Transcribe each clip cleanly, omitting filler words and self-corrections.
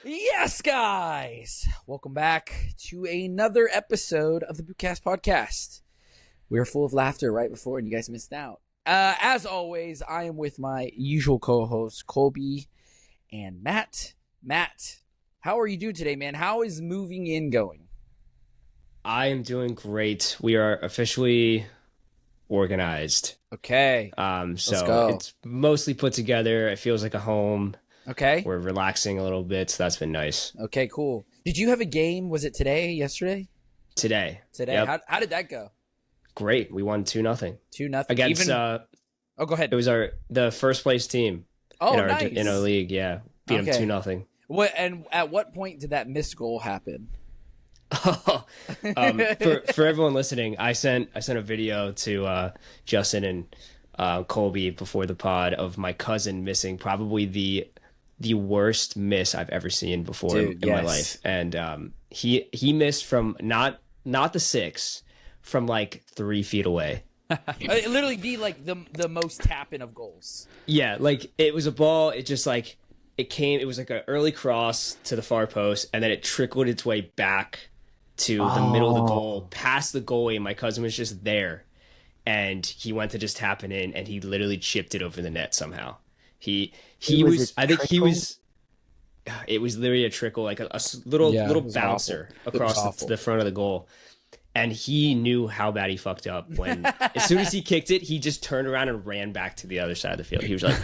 Yes, guys! Welcome back to another episode of the Bootcast Podcast. We were full of laughter right before, and you guys missed out. As always, I am with my usual co-hosts, Colby and Matt. Matt, how are you doing today, man? How is moving in going? I am doing great. We are officially organized. Okay. So Let's go. it's mostly put together. It feels like a home. Okay. We're relaxing a little bit, so that's been nice. Okay, cool. Did you have a game? Was it today, yesterday? Today. Today. Yep. How did that go? Great. We won 2-0 2-0. against. Oh, go ahead. It was the first place team. Oh, in nice. In our league. Yeah, beat them 2-0. What and at what point did that missed goal happen? For everyone listening, I sent a video to Justin and Colby before the pod of my cousin missing probably the worst miss I've ever seen before in my life, and he missed from not the six, from like 3 feet away. It literally be like the most tap-in of goals. Yeah, like it was a ball. It just like it was like an early cross to the far post, and then it trickled its way back to the middle of the goal, past the goalie. My cousin was just there, and he went to just tap it in, and he literally chipped it over the net somehow. He was I think he was. It was literally a trickle, like a little bouncer across the front of the goal. And he knew how bad he fucked up when, as soon as he kicked it, he just turned around and ran back to the other side of the field. He was like,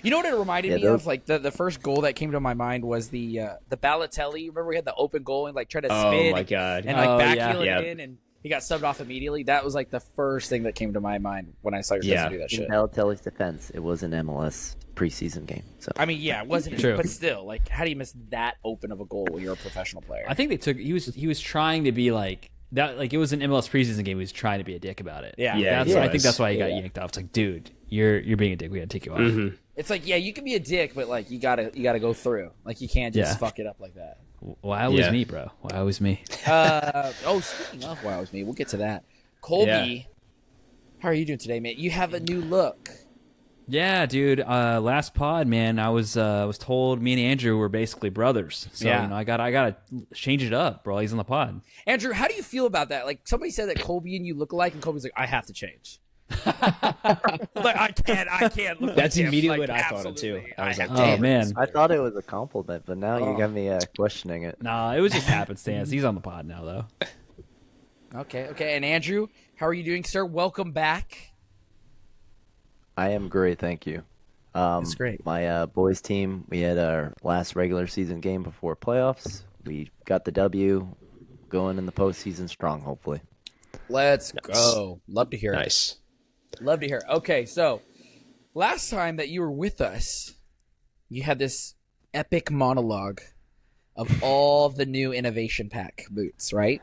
you know what it reminded me of? Like the first goal that came to my mind was the Balotelli. Remember we had the open goal and like tried to spin. Oh my God. And like backheel it in, and he got subbed off immediately. That was like the first thing that came to my mind when I saw your cousin do that shit. In Balotelli's defense, it was an MLS preseason game. So I mean, yeah, it wasn't True. But still, like, how do you miss that open of a goal when you're a professional player? I think he was trying to be like that. Like it was an MLS preseason game. He was trying to be a dick about it. Yeah. I think that's why he got yanked off. It's like, dude, you're being a dick. We gotta take you off. Mm-hmm. It's like, yeah, you can be a dick, but like you gotta go through. Like you can't just fuck it up like that. Why was me, bro? Why was me? Speaking of why was me, we'll get to that. Colby, how are you doing today, man? You have a new look. Yeah, dude. Last pod, man, I was told me and Andrew were basically brothers. So you know, I gotta change it up, bro. He's on the pod. Andrew, how do you feel about that? Like somebody said that Colby and you look alike, and Colby's like, I have to change. Like I can't look. That's like immediately like, what I thought of too. I was like, oh man, I thought it was a compliment, but now you got me questioning it. nah, it was just happenstance. He's on the pod now, though. Okay. And Andrew, how are you doing, sir? Welcome back. I am great, thank you. That's great. My boys team, we had our last regular season game before playoffs. We got the W, going in the postseason strong, hopefully. Let's go. Love to hear it. nice. Love to hear it. Okay, so last time that you were with us, you had this epic monologue of all the new innovation pack boots, right?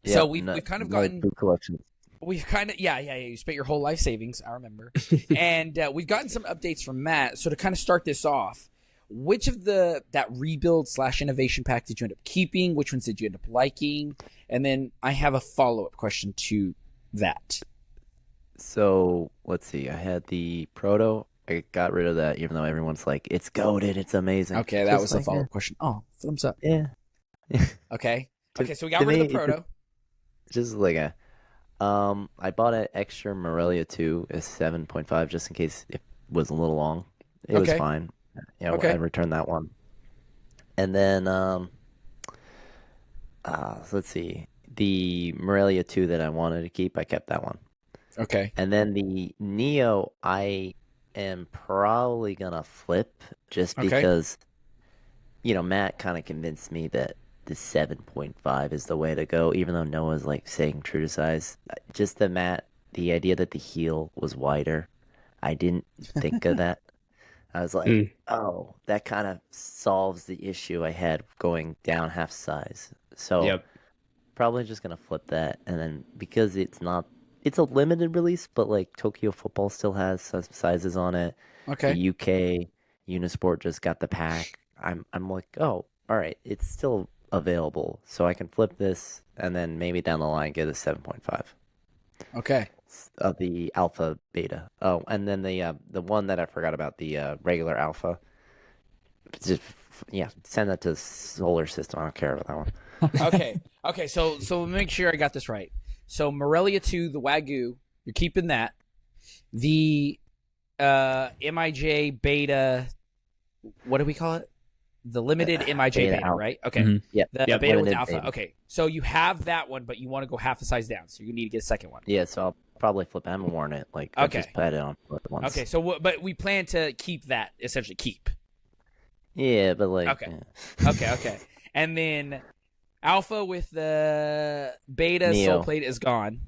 Yeah, so we've kind of gotten boot collections. We've kind of you spent your whole life savings, I remember. And we've gotten some updates from Matt. So to kind of start this off, which of that rebuild / innovation pack did you end up keeping? Which ones did you end up liking? And then I have a follow-up question to that. So let's see. I had the Proto. I got rid of that, even though everyone's like, "It's goated, it's amazing." Okay, that was a follow-up question. Oh, thumbs up. Yeah. Okay, so we got rid of the Proto. Just like I bought an extra Morelia 2, a 7.5, just in case it was a little long. It was fine. I returned that one. And then, so let's see. The Morelia 2 that I wanted to keep, I kept that one. Okay. And then the Neo, I am probably going to flip just because, Matt kind of convinced me that the 7.5 is the way to go, even though Noah's like saying true to size. Just the idea that the heel was wider, I didn't think of that. I was like, oh, that kind of solves the issue I had going down half size. So probably just going to flip that. And then because it's a limited release, but like Tokyo Football still has some sizes on it. Okay. The UK Unisport just got the pack. I'm like, oh, all right, it's still available, so I can flip this and then maybe down the line get a 7.5. Okay. Of the alpha beta. Oh, and then the one that I forgot about, the regular alpha. just send that to the solar system. I don't care about that one. Okay. So make sure I got this right. So Morelia 2, the Wagyu, you're keeping that. The MIJ Beta, what do we call it? The limited MIJ Beta, right? Okay. Mm-hmm. Yeah. The Beta with Alpha. Beta. Okay. So you have that one, but you want to go half the size down. So you need to get a second one. Yeah, so I'll probably flip. I haven't worn it. Like, I just put it on once. Okay, so but we plan to keep that, essentially keep. Yeah, but like... Okay. Yeah. Okay. And then Alpha with the Beta Neo. Soul Plate is gone.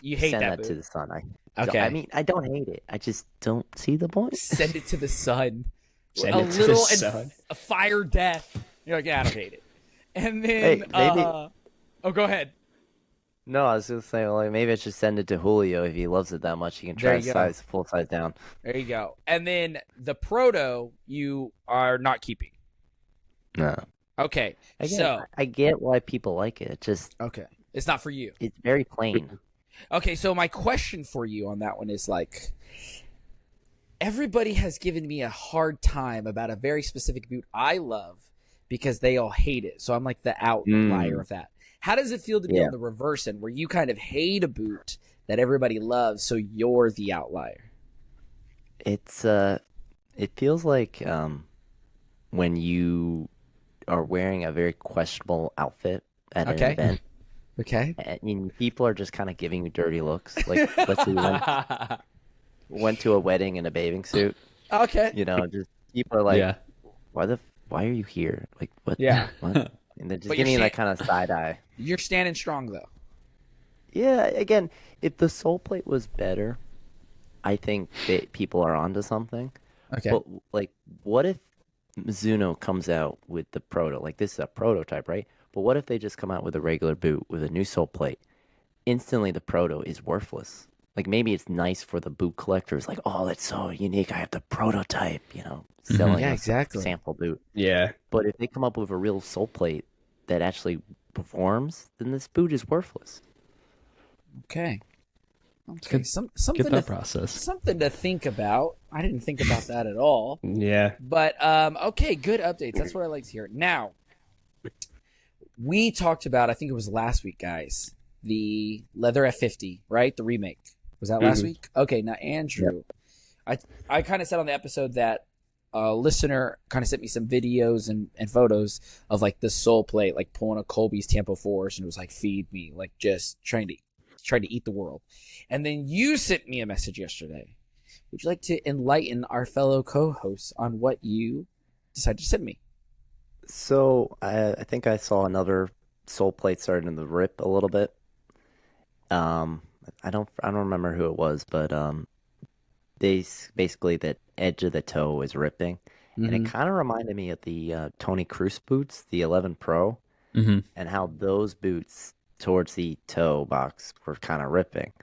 You hate send that that to the sun. Okay. I mean, I don't hate it. I just don't see the point. Send it to the sun. Send it to the sun. A fire death. You're like, yeah, I don't hate it. And then, Hey, maybe... oh, go ahead. No, I was going to say, well, like, maybe I should send it to Julio if he loves it that much. He can try full size down. There you go. And then the Proto, you are not keeping. No. Okay. Again, I get why people like it. It just... Okay. It's not for you. It's very plain. Okay, so my question for you on that one is like, everybody has given me a hard time about a very specific boot I love because they all hate it. So I'm like the outlier of that. How does it feel to be on the reverse end where you kind of hate a boot that everybody loves, so you're the outlier? It's it feels like when you are wearing a very questionable outfit at an event. Okay. I mean, people are just kind of giving you dirty looks. Like, let's say you went to a wedding in a bathing suit. Okay. You know, just people are like, why are you here? Like, what? Yeah. What? And they're just giving you that kind of side eye. You're standing strong, though. Yeah, again, if the sole plate was better, I think that people are onto something. Okay. But, like, what if Mizuno comes out with the proto? Like, this is a prototype, right? But what if they just come out with a regular boot with a new sole plate? Instantly, the proto is worthless. Like, maybe it's nice for the boot collectors. Like, oh, that's so unique. I have the prototype, you know, selling a sample boot. Yeah. But if they come up with a real sole plate that actually performs, then this boot is worthless. Okay. Something Get that process. Something to think about. I didn't think about that at all. Yeah. But okay, good updates. That's what I like to hear. Now, we talked about, I think it was last week, guys, the leather F50, right? The remake. Was that last week? Okay, now Andrew, I kind of said on the episode that a listener kind of sent me some videos and photos of like the sole plate, like pulling a Colby's Tempo Force, and it was like, feed me, like just trying to eat the world. And then you sent me a message yesterday. Would you like to enlighten our fellow co-hosts on what you decided to send me? So I think I saw another sole plate starting to rip a little bit. I don't remember who it was, but they basically the edge of the toe is ripping, and it kind of reminded me of the Tony Cruz boots, the 11 Pro, and how those boots towards the toe box were kind of ripping.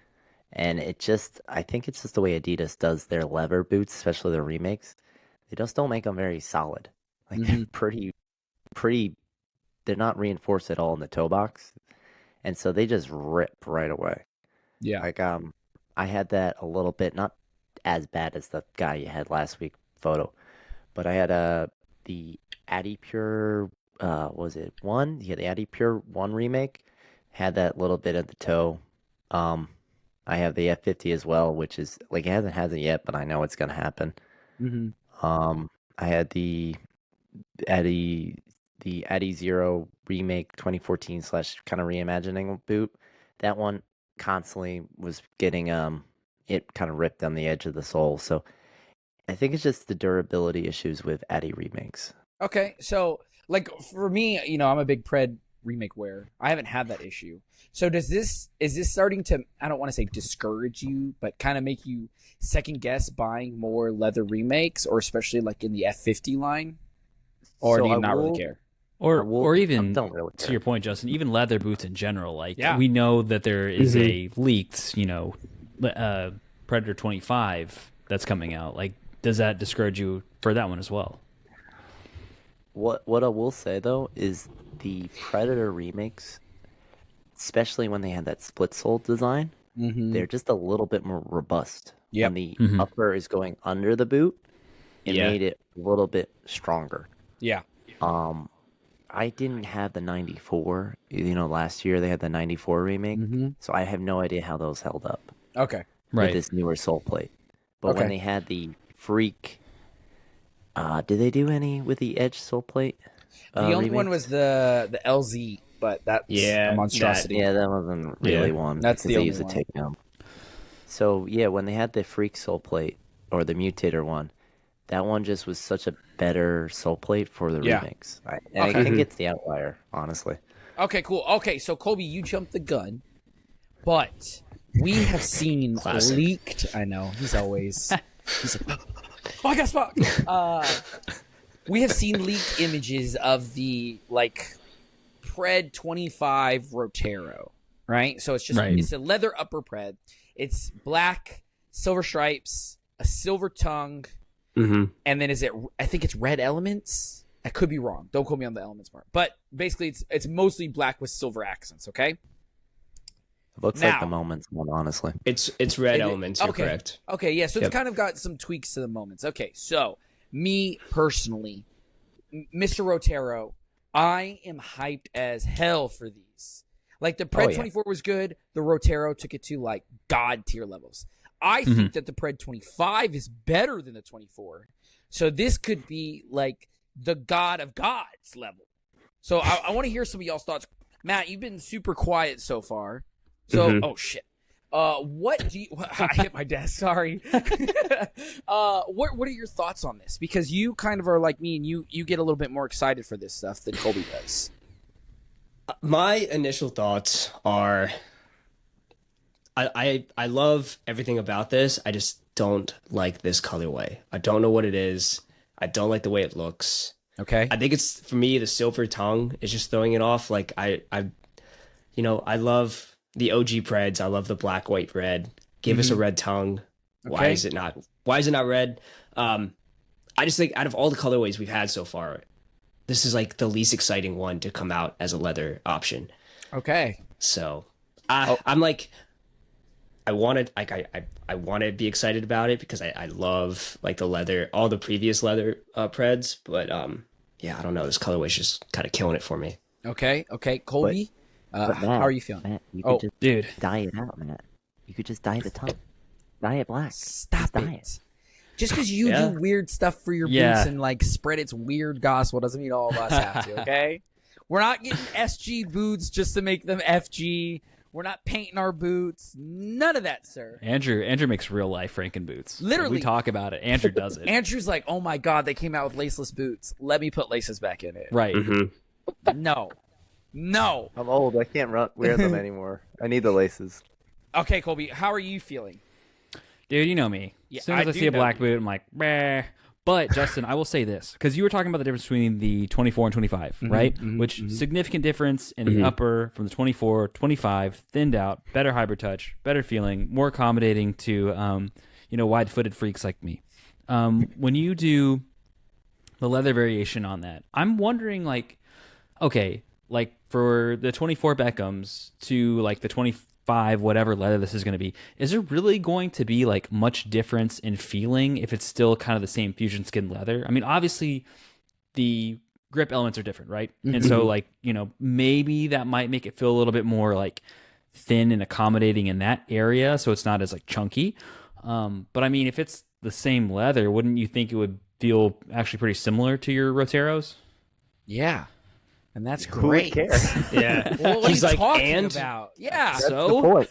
And I think it's just the way Adidas does their leather boots, especially their remakes. They just don't make them very solid. Like they're pretty, they're not reinforced at all in the toe box. And so they just rip right away. Yeah. Like, I had that a little bit, not as bad as the guy you had last week photo, but I had the Addy Pure, was it 1? Yeah, the Addy Pure 1 remake had that little bit of the toe. I have the F50 as well, which is like, it hasn't yet, but I know it's going to happen. I had the Addy Zero remake 2014 / kind of reimagining boot. That one constantly was getting it kind of ripped on the edge of the sole. So I think it's just the durability issues with Addy remakes. Okay, so like for me, you know, I'm a big Pred remake wearer. I haven't had that issue. So is this starting to, I don't want to say discourage you, but kind of make you second guess buying more leather remakes, or especially like in the F50 line? Or do you not really care? Or even, don't really care. To your point, Justin, even leather boots in general. Like, we know that there is a leaked, you know, Predator 25 that's coming out. Like, does that discourage you for that one as well? What I will say, though, is the Predator remakes, especially when they had that split sole design, they're just a little bit more robust. Yep. When the upper is going under the boot, It made it a little bit stronger. Yeah. I didn't have the 94. Last year they had the 94 remake, so I have no idea how those held up. Okay. With this newer sole plate. But when they had the Freak, did they do any with the Edge sole plate? The only one was the LZ, but that's a monstrosity. That wasn't really one. That's the only one. Takedown. So when they had the Freak sole plate or the Mutator one, that one just was such a better sole plate for the remakes. I think it's the outlier, honestly. Okay, cool. Okay, so Colby, you jumped the gun, but we have seen leaked. I know he's always. He's like, oh, I got spot. We have seen leaked images of the PRED 25 Rotero, right? So it's just it's a leather upper PRED. It's black, silver stripes, a silver tongue, and then I think it's red elements. I could be wrong. Don't quote me on the elements part. But basically, it's mostly black with silver accents. Okay. It looks like the Moments one, honestly. It's red elements. You're correct. Okay, yeah. So it's kind of got some tweaks to the Moments. Okay, so me personally, Mr. Rotero, I am hyped as hell for these. Like the PRED 24 was good. The Rotero took it to god tier levels. I think that the PRED 25 is better than the 24. So this could be the God of Gods level. So I want to hear some of y'all's thoughts. Matt, you've been super quiet so far. So, oh shit. What do you? I hit my desk. Sorry. What are your thoughts on this? Because you kind of are like me, and you get a little bit more excited for this stuff than Colby does. My initial thoughts are, I love everything about this. I just don't like this colorway. I don't know what it is. I don't like the way it looks. Okay. I think it's, for me, the silver tongue is just throwing it off. I love the OG Preds. I love the black, white, red. Give us a red tongue. Okay. Why is it not red? I just think out of all the colorways we've had so far, this is the least exciting one to come out as a leather option. Okay. So I'm I want to be excited about it because I love the leather, all the previous leather Preds, but I don't know. This colorway is just kind of killing it for me. Okay. Colby, Matt, how are you feeling? Matt, you could just dye it out, Matt. You could just dye the tongue. Dye it black. Stop it. Just because you do weird stuff for your boots and spread its weird gospel doesn't mean all of us have to, okay? We're not getting SG boots just to make them FG. We're not painting our boots. None of that, sir. Andrew makes real life Franken boots. Literally. When we talk about it. Andrew does it. Andrew's like, oh my God, they came out with laceless boots. Let me put laces back in it. Right. No. I'm old. I can't wear them anymore. I need the laces. Okay, Colby, how are you feeling? Dude, you know me. Yeah, as soon as I see a black boot, I'm like, bah. But, Justin, I will say this, because you were talking about the difference between the 24 and 25, right? Which significant difference in the upper from the 24, 25, thinned out, better hybrid touch, better feeling, more accommodating to, wide-footed freaks like me. When you do the leather variation on that, I'm wondering, for the 24 Beckhams to, the 25, whatever leather this is going to be, is there really going to be much difference in feeling if it's still kind of the same fusion skin leather? I mean, obviously the grip elements are different, right? And so maybe that might make it feel a little bit more thin and accommodating in that area, so it's not as chunky. But I mean, if it's the same leather, wouldn't you think it would feel actually pretty similar to your Roteros? Yeah. And that's great. Who would care? Yeah. Well, what are you talking about? Yeah. That's the point.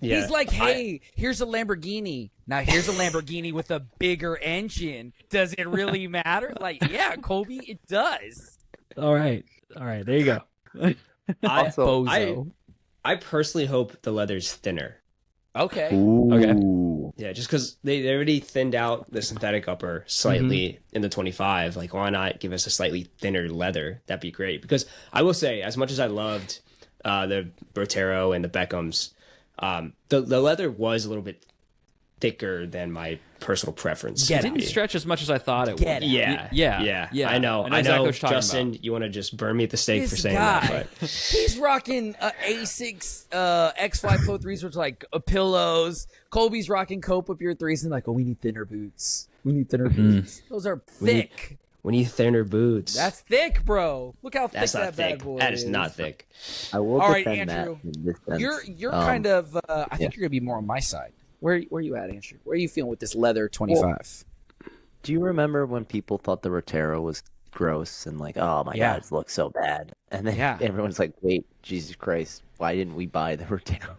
Yeah. He's like, hey, here's a Lamborghini. Now here's a Lamborghini with a bigger engine. Does it really matter? Yeah, Colby, it does. All right. There you go. I personally hope the leather's thinner. Okay. Ooh. Okay. Yeah, just because they already thinned out the synthetic upper slightly in the 25. Why not give us a slightly thinner leather? That'd be great. Because I will say, as much as I loved the Rotero and the Beckhams, the leather was a little bit thicker than my personal preference. It didn't stretch as much as I thought it would. Yeah. I know. Exactly Justin, you want to just burn me at the stake for saying that. But he's rocking A6 X5 Pro 3s with pillows. Colby's rocking Cope up your 3s and we need thinner boots. We need thinner boots. Those are thick. We need thinner boots. That's thick, bro. Look how thick That's not that bad thick. boy That is not thick. I will All right, defend Andrew. Matt in this sense. You're kind of. I think you're gonna be more on my side. Where you at, Andrew? Where are you feeling with this leather 25? Well, do you remember when people thought the Rotero was gross and like, oh my god, it looks so bad, and then everyone's like, wait, Jesus Christ, why didn't we buy the Rotero?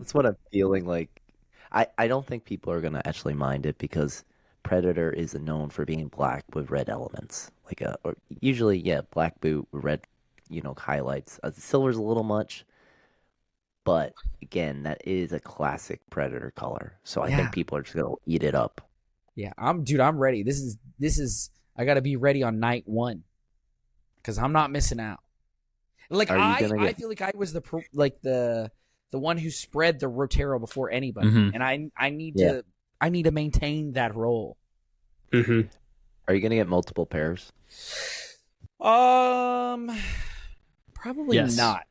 That's what I'm feeling like. I don't think people are gonna actually mind it because Predator is known for being black with red elements, or usually black boot with red, highlights. Silver's a little much, but again, that is a classic Predator color, so I think people are just gonna eat it up. Yeah, I'm ready. This is. I got to be ready on night 1 because I'm not missing out. Like I feel like I was the one who spread the Rotero before anybody, and I need to maintain that role. Mm-hmm. Are you gonna get multiple pairs? Probably not.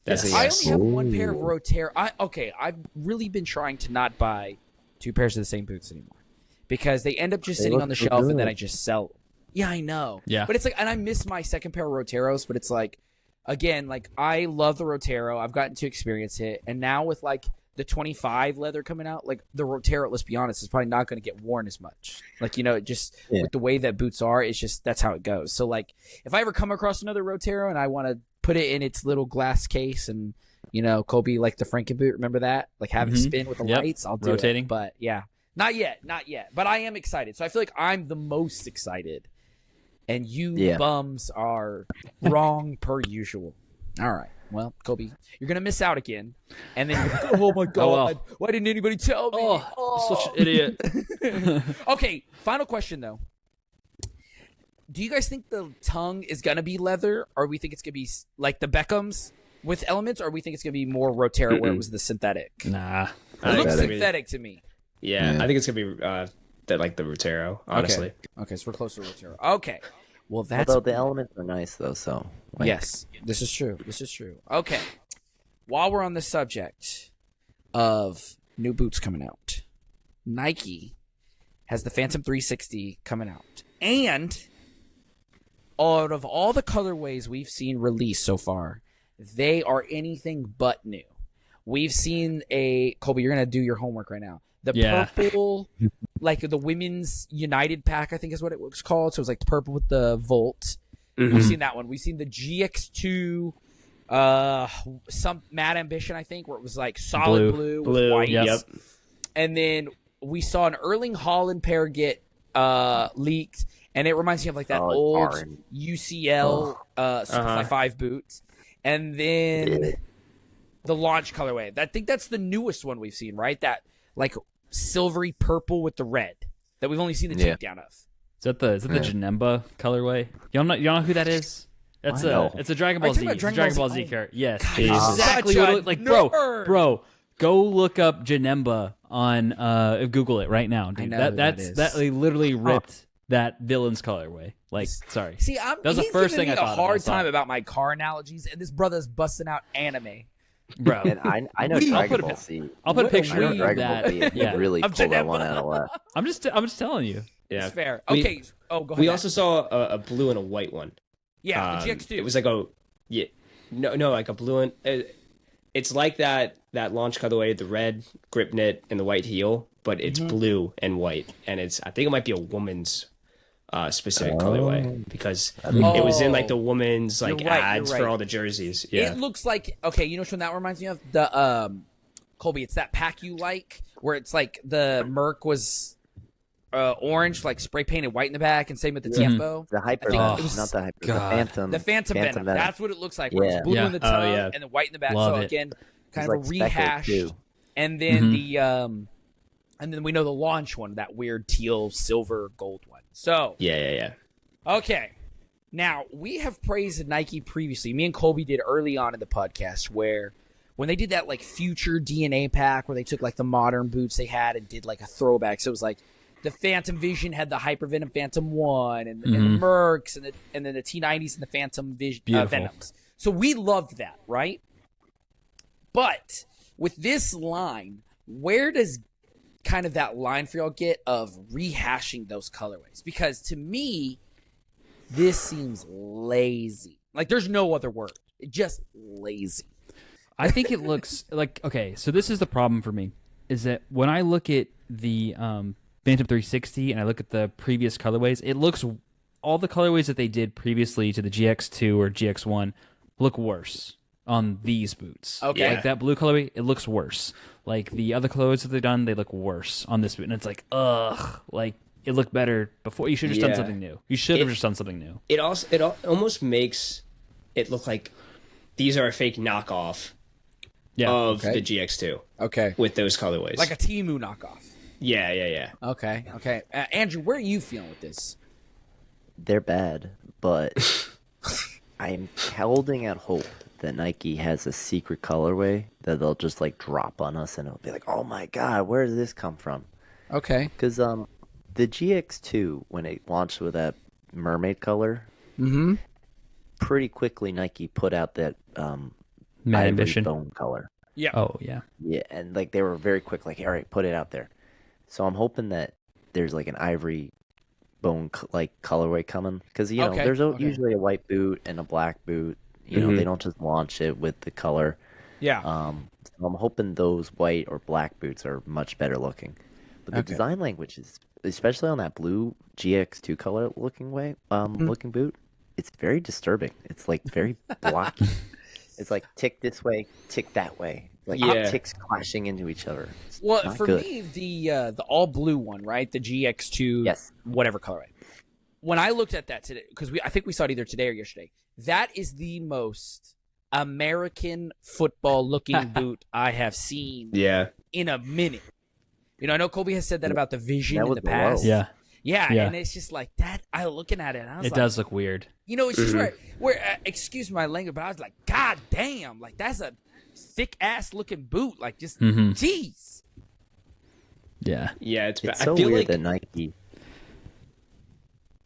That's I only have one pair of Rotero. I've really been trying to not buy 2 pairs of the same boots anymore because they end up just sitting on the shelf and then I just sell them. Yeah, I know. Yeah. But it's like, and I miss my second pair of Roteros, but it's like, again, like I love the Rotero. I've gotten to experience it. And now with like the 25 leather coming out, like the Rotero, let's be honest, is probably not going to get worn as much. Like, with the way that boots are, it's just, that's how it goes. So like, if I ever come across another Rotero and I want to put it in its little glass case and, Kobe, like the Franken boot, remember that? Like have it spin with the lights, I'll do it. But yeah, not yet. But I am excited. So I feel like I'm the most excited. And you bums are wrong per usual. All right. Well, Kobe, you're going to miss out again. And then, oh my God, why didn't anybody tell me? Such an idiot. Okay, final question, though. Do you guys think the tongue is going to be leather, or we think it's going to be like the Beckhams with elements, or we think it's going to be more Rotero where it was the synthetic? Nah. It looks synthetic to me. Yeah, I think it's going to be the Rotero, honestly. Okay, so we're close to Rotero. Okay. Well, although the elements are nice, though, so... Yes, this is true. Okay. While we're on the subject of new boots coming out, Nike has the Phantom 360 coming out. And out of all the colorways we've seen released so far, they are anything but new. We've seen Colby, you're going to do your homework right now. The purple, like the women's United pack, I think is what it was called. So it was like the purple with the Volt. We've seen that one. We've seen the GX2, some Mad Ambition, I think, where it was like solid blue with white. Yep. And then we saw an Erling Haaland pair get leaked, and it reminds me of like that old orange UCL 655 boot. And then the launch colorway. I think that's the newest one we've seen, right? That like silvery purple with the red that we've only seen the takedown of. Is that the Janemba colorway? You don't know who that is? It's a Dragon Ball Z. Dragon Ball Z character. Yes, exactly. Bro, go look up Janemba on Google it right now, dude. That they literally ripped that villain's colorway. Like, sorry. See, that was the first thing I thought. A hard time about my car analogies, and this brother's busting out anime. Bro, and I know Dragon Ball Z. I'll put a picture of that. Really pull that one out of left. I'm just telling you. Yeah, it's fair. Okay. Go ahead. We also saw a blue and a white one. Yeah, the GX2. It was like like a blue and it's like that launch colorway, the red grip knit and the white heel, but it's blue and white, and I think it might be a woman's specific colorway because it was in like the woman's ads for all the jerseys. Yeah, it looks like you know which one that reminds me of? The Colby, it's that pack you like where it's like the Merc was orange, like spray painted white in the back, and same with the Tiempo. The Hypervenom, not the Hypervenom. The Phantom. The Phantom Venom. That's what it looks like. Where it's blue in the tongue and the white in the back. Love so again, kind of a rehash. And then and then we know the launch one, that weird teal, silver, gold one. So yeah. Okay. Now we have praised Nike previously. Me and Colby did early on in the podcast where when they did that like future DNA pack where they took like the modern boots they had and did like a throwback. So it was like the Phantom Vision had the Hypervenom Phantom 1 and the Mercs and then the T90s and the Phantom Vision Venoms. So we loved that, right? But with this line, where does kind of that line for y'all get of rehashing those colorways? Because to me, this seems lazy. Like, there's no other word. Just lazy. I think it looks like, okay, so this is the problem for me, is that when I look at the Phantom 360 and I look at the previous colorways, it looks, all the colorways that they did previously to the GX2 or GX1 look worse on these boots. Okay. Like that blue colorway, it looks worse. Like the other colorways that they've done, they look worse on this boot. And it's like, ugh, like it looked better before. You should have just done something new. You should have just done something new. It almost makes it look like these are a fake knockoff of the GX2. Okay. With those colorways. Like a Temu knockoff. Yeah. Okay. Andrew, where are you feeling with this? They're bad, but I'm holding out hope that Nike has a secret colorway that they'll just like drop on us and it'll be like, oh my god, where did this come from? Okay. Because the GX2, when it launched with that mermaid color, pretty quickly Nike put out that Mad ivory Ambition bone color. Yeah. Oh, yeah. Yeah, and like they were very quick, like, all right, put it out there. So I'm hoping that there's like an ivory bone like colorway coming, because you know there's usually a white boot and a black boot. You know, they don't just launch it with the color. Yeah. So I'm hoping those white or black boots are much better looking. But the design language is, especially on that blue GX2 color looking looking boot, it's very disturbing. It's like very blocky. It's like tick this way, tick that way. Like ticks clashing into each other. It's well, for good. me, the all blue one, right? The GX2, whatever color. Right? When I looked at that today, because I think we saw it either today or yesterday, that is the most American football looking boot I have seen in a minute. You know, I know Colby has said that about the Vision in the past. Yeah, and it's just like that. I looking at it, and I was it does look weird. You know, it's just where excuse my language, but I was like, God damn, like that's a thick ass looking boot. Like, just jeez. Yeah, it's so I feel weird like that Nike.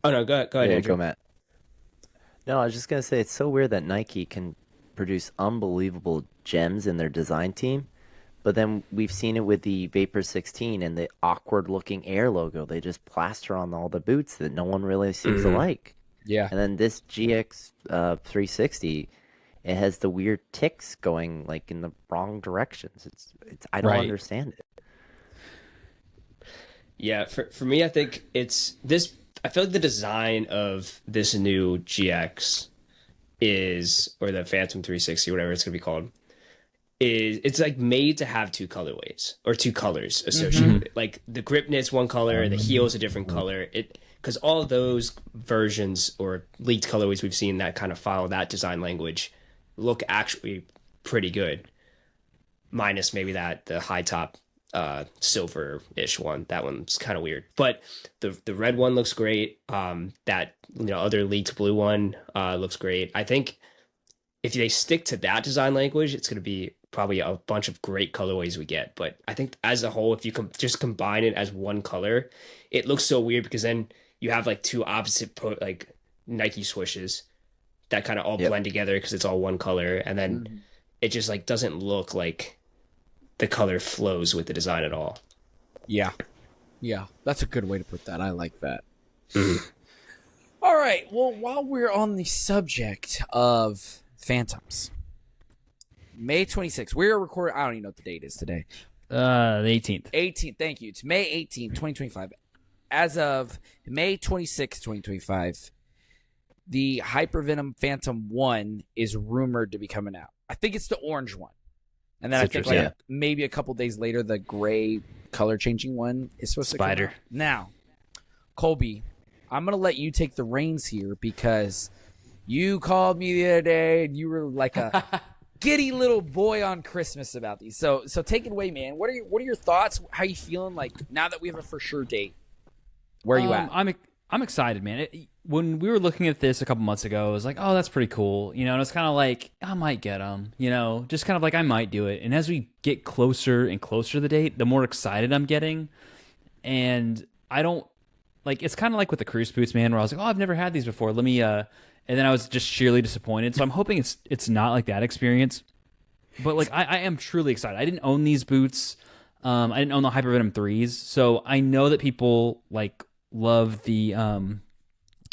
Oh no, go ahead. Yeah, go Matt. No, I was just gonna say it's so weird that Nike can produce unbelievable gems in their design team, but then we've seen it with the Vapor 16 and the awkward looking Air logo. They just plaster on all the boots that no one really seems to like. Yeah. And then this GX 360, it has the weird ticks going like in the wrong directions. It's I don't understand it. Yeah, for me, I think it's this. I feel like the design of this new GX or the Phantom 360, whatever it's gonna be called, it's like made to have two colorways or two colors associated with it. Like the grip knit's one color, the heel is a different color. Because all of those versions or leaked colorways we've seen that kind of follow that design language look actually pretty good, minus maybe the high top silver-ish one. That one's kind of weird, but the red one looks great. That other leaked blue one looks great. I think if they stick to that design language, it's going to be probably a bunch of great colorways we get. But I think as a whole, if you just combine it as one color, it looks so weird, because then you have like two opposite like Nike swooshes that kind of all blend together because it's all one color, and then it just like doesn't look like the color flows with the design at all. Yeah, that's a good way to put that. I like that. All right, well, while we're on the subject of Phantoms, May 26th, we're recording, I don't even know what the date is today. The 18th. 18th, thank you. It's May 18th, 2025. As of May 26th, 2025, the Hypervenom Phantom 1 is rumored to be coming out. I think it's the orange one. And then Citrus, I think maybe a couple days later, the gray color changing one is supposed to come out. Now, Colby, I'm going to let you take the reins here, because you called me the other day and you were like a giddy little boy on Christmas about these. So take it away, man. What are your thoughts? How are you feeling like now that we have a for sure date? Where are you at? I'm excited, man. When we were looking at this a couple months ago, I was like, oh, that's pretty cool. And it's kind of like, I might get them, just kind of like I might do it. And as we get closer and closer to the date, the more excited I'm getting. And I don't, like, it's kind of like with the Cruise boots, man, where I was like, oh, I've never had these before. Let me, and then I was just sheerly disappointed. So I'm hoping it's not like that experience. But, like, I am truly excited. I didn't own these boots. I didn't own the Hypervenom 3s, so I know that people like love the Venom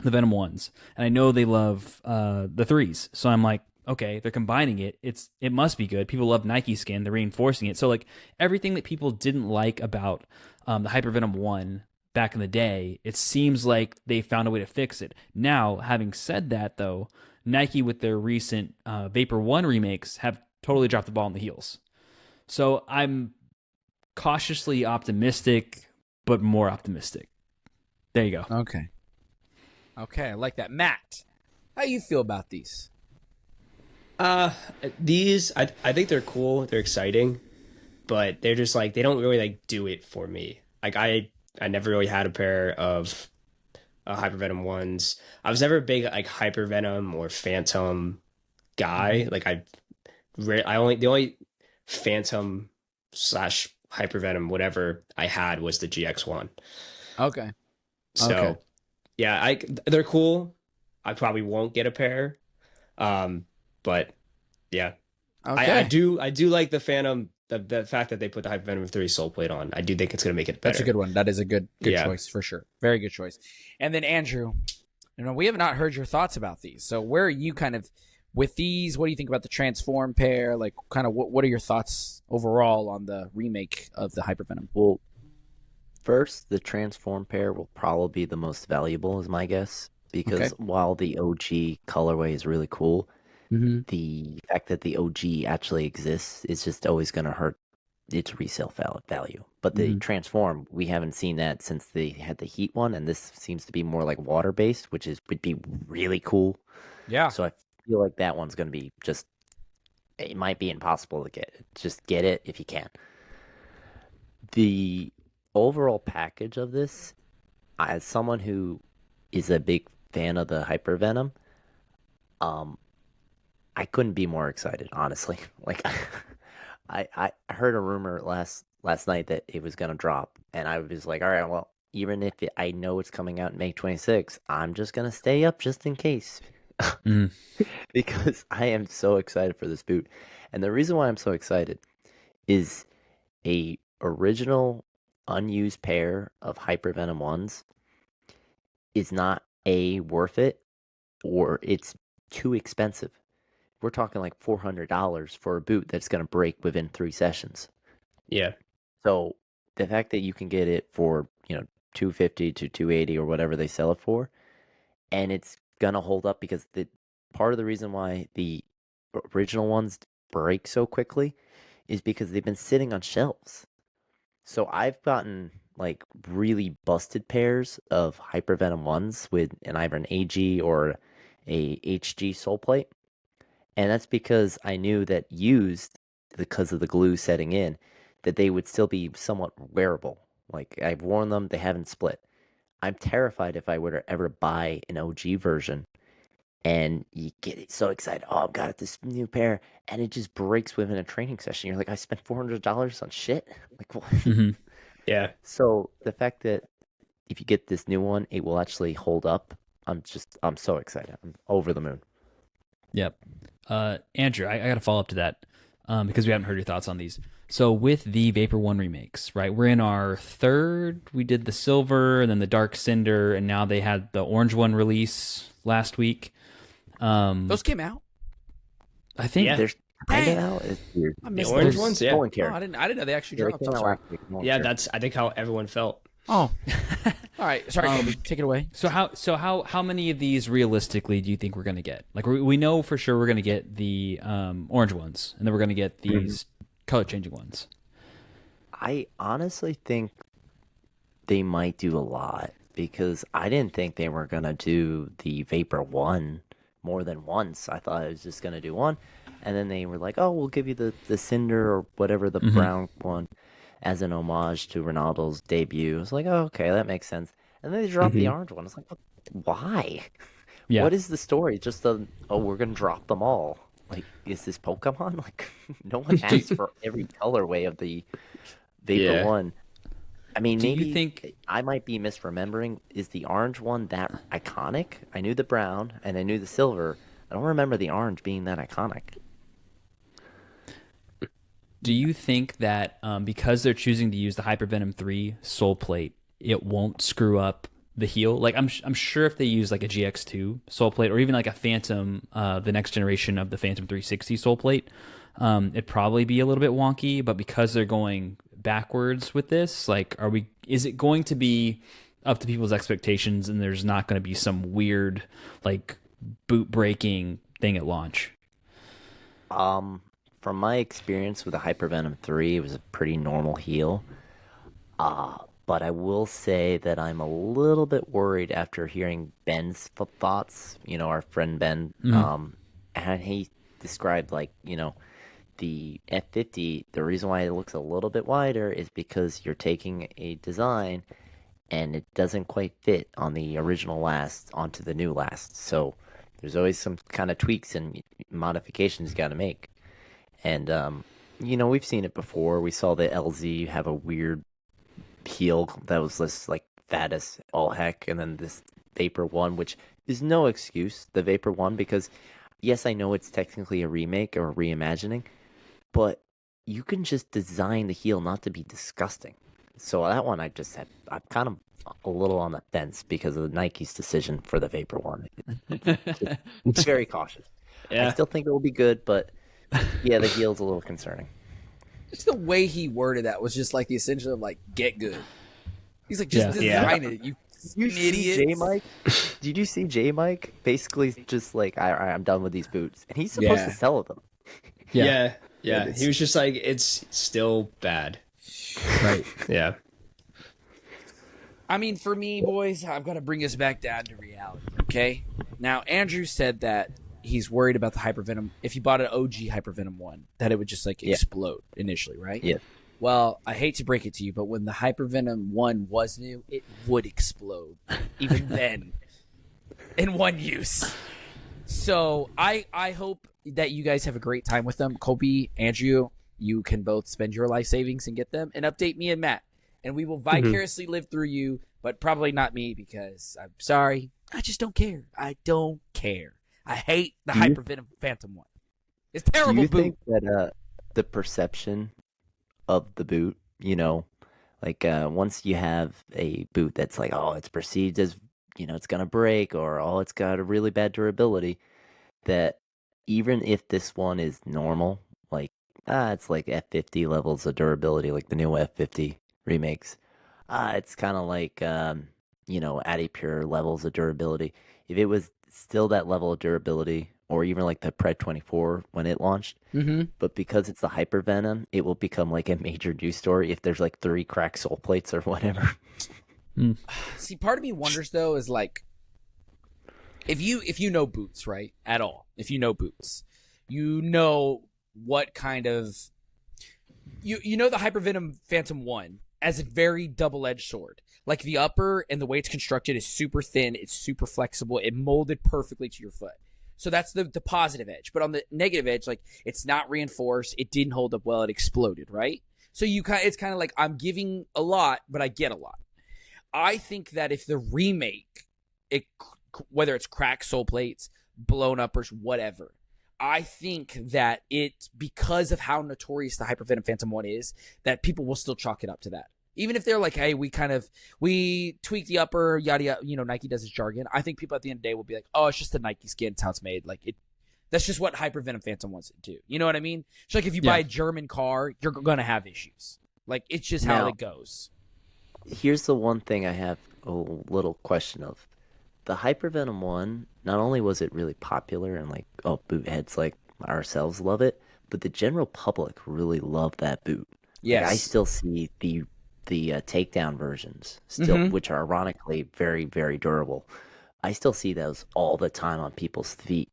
1s, and I know they love the 3s. So I'm like, okay, they're combining it. It must be good. People love Nike skin. They're reinforcing it. So like everything that people didn't like about the Hypervenom 1 back in the day, it seems like they found a way to fix it. Now, having said that, though, Nike with their recent Vapor 1 remakes have totally dropped the ball on the heels. So I'm cautiously optimistic, but more optimistic. There you go. Okay. Okay, I like that. Matt, how you feel about these? These I think they're cool. They're exciting, but they're just like they don't really like do it for me. Like I never really had a pair of Hypervenom 1s. I was never a big like Hypervenom or Phantom guy. Like the only Phantom slash Hypervenom whatever I had was the GX1. Okay. So Okay. yeah, they're cool. I probably won't get a pair. But yeah, Okay. I do like the Phantom, the fact that they put the Hypervenom 3 sole plate on. I do think it's going to make it better. That's a good one. That is a good Yeah. choice for sure. Very good choice. And then Andrew, we have not heard your thoughts about these. So where are you kind of with these? What do you think about the Transform pair? Like, kind of what are your thoughts overall on the remake of the Hypervenom? Well, first, the Transform pair will probably be the most valuable, is my guess, because while the OG colorway is really cool, the fact that the OG actually exists is just always going to hurt its resale value. But the Transform, we haven't seen that since they had the Heat one, and this seems to be more like water-based, which would be really cool. Yeah. So I feel like that one's going to be it might be impossible to get. Just get it if you can. The overall package of this, as someone who is a big fan of the Hypervenom, I couldn't be more excited, honestly. Like, I heard a rumor last night that it was gonna drop, and I was like, all right, well, even if I know it's coming out May 26th, I'm just gonna stay up just in case, because I am so excited for this boot. And the reason why I'm so excited is a original unused pair of Hypervenom 1s is not worth it, or it's too expensive. We're talking like $400 for a boot that's going to break within 3 sessions. Yeah. So the fact that you can get it for, $250 to $280 or whatever they sell it for, and it's going to hold up, because part of the reason why the original ones break so quickly is because they've been sitting on shelves. So I've gotten like really busted pairs of Hypervenom 1s with either an AG or a HG sole plate. And that's because I knew that used, because of the glue setting in, that they would still be somewhat wearable. Like, I've worn them, they haven't split. I'm terrified if I were to ever buy an OG version and you get so excited, oh, I've got this new pair, and it just breaks within a training session. You're like, I spent $400 on shit? Like, what? Yeah. So the fact that if you get this new one, it will actually hold up, I'm so excited. I'm over the moon. Yep. Andrew, I got to follow up to that because we haven't heard your thoughts on these. So with the Vapor 1 remakes, right, we're in our third. We did the silver and then the dark cinder, and now they had the orange one release last week. Those came out. I think There's kind of out. It's weird. The orange ones, yeah. No one cared. I didn't know they actually Yeah, dropped. I'm sorry. Yeah, that's I think how everyone felt. Oh. All right. Sorry, Kobe. Take it away. So how many of these realistically do you think we're going to get? Like we know for sure we're going to get the orange ones, and then we're going to get these color changing ones. I honestly think they might do a lot, because I didn't think they were going to do the Vapor 1 more than once. I thought it was just going to do one, and then they were like, oh, we'll give you the cinder or whatever, the brown one, as an homage to Ronaldo's debut. I was like, oh, okay, that makes sense. And then they dropped the orange one. I was like, why? Yeah. What is the story? Just we're going to drop them all. Like, is this Pokemon? Like, no one asks for every colorway of the Vapor 1. I mean, Do maybe you think I might be misremembering. Is the orange one that iconic? I knew the brown and I knew the silver. I don't remember the orange being that iconic. do you think that because they're choosing to use the Hypervenom 3 sole plate, it won't screw up the heel? Like I'm sure if they use like a GX2 sole plate or even like a Phantom, the next generation of the Phantom 360 sole plate, it'd probably be a little bit wonky. But because they're going backwards with this, like, is it going to be up to people's expectations and there's not going to be some weird like boot breaking thing at launch? From my experience with the Hypervenom 3, it was a pretty normal heel. But I will say that I'm a little bit worried after hearing Ben's thoughts, our friend Ben, and he described like, the F50, the reason why it looks a little bit wider is because you're taking a design and it doesn't quite fit on the original last onto the new last. So there's always some kind of tweaks and modifications you got to make. And, we've seen it before. We saw the LZ have a weird heel that was just like fat as all heck, and then this Vapor 1, which is no excuse, the Vapor 1, because yes, I know it's technically a remake or a reimagining, but you can just design the heel not to be disgusting. So that one I'm kind of a little on the fence because of Nike's decision for the Vapor 1. It's very cautious. Yeah. I still think it will be good, but yeah, the heel's a little concerning. Just the way he worded that was just like the essential of like, get good. He's like, just design it, you idiot. J-Mike? Did you see J-Mike? Basically just like, I'm done with these boots. And he's supposed to sell them. Yeah. He was just like, it's still bad. Right. Yeah. I mean, for me, boys, I've got to bring us back down to reality, okay? Now, Andrew said that he's worried about the Hypervenom. If you bought an OG Hypervenom 1, that it would just like explode initially, right? Yeah. Well, I hate to break it to you, but when the Hypervenom 1 was new, it would explode, even then, in one use. So I hope that you guys have a great time with them. Kobe, Andrew, you can both spend your life savings and get them, and update me and Matt. And we will vicariously live through you, but probably not me because I'm sorry. I just don't care. I don't care. I hate the Hypervenom Phantom 1. It's terrible. Do you boot. think that the perception of the boot, like once you have a boot that's like, oh, it's perceived as, it's going to break, or oh, it's got a really bad durability, that even if this one is normal, like, it's like F50 levels of durability, like the new F50 remakes, it's kind of like, Adipure levels of durability. If it was still that level of durability, or even like the PRED 24 when it launched, but because it's the Hypervenom, it will become like a major news story if there's like 3 cracked sole plates or whatever. See, part of me wonders though, is like, if you know boots, right, at all, if you know boots, what kind of, you know the Hypervenom Phantom 1 as a very double-edged sword. Like the upper and the way it's constructed is super thin, it's super flexible, it molded perfectly to your foot. So that's the positive edge. But on the negative edge, like, it's not reinforced, it didn't hold up well, it exploded, right? So it's kind of like, I'm giving a lot, but I get a lot. I think that if the remake, whether it's cracked sole plates, blown uppers, whatever, I think that because of how notorious the Hypervenom Phantom 1 is, that people will still chalk it up to that. Even if they're like, hey, we tweak the upper, yada yada, Nike does its jargon. I think people at the end of the day will be like, oh, it's just the Nike skin, it's how it's made. Like, that's just what Hypervenom Phantom wants to do. You know what I mean? It's like if you buy a German car, you're gonna have issues. Like, it's just how it goes. Here's the one thing I have a little question of. The Hypervenom 1, not only was it really popular and like, oh, boot heads like ourselves love it, but the general public really loved that boot. Yes. Like, I still see the takedown versions still, which are ironically very, very durable. I still see those all the time on people's feet.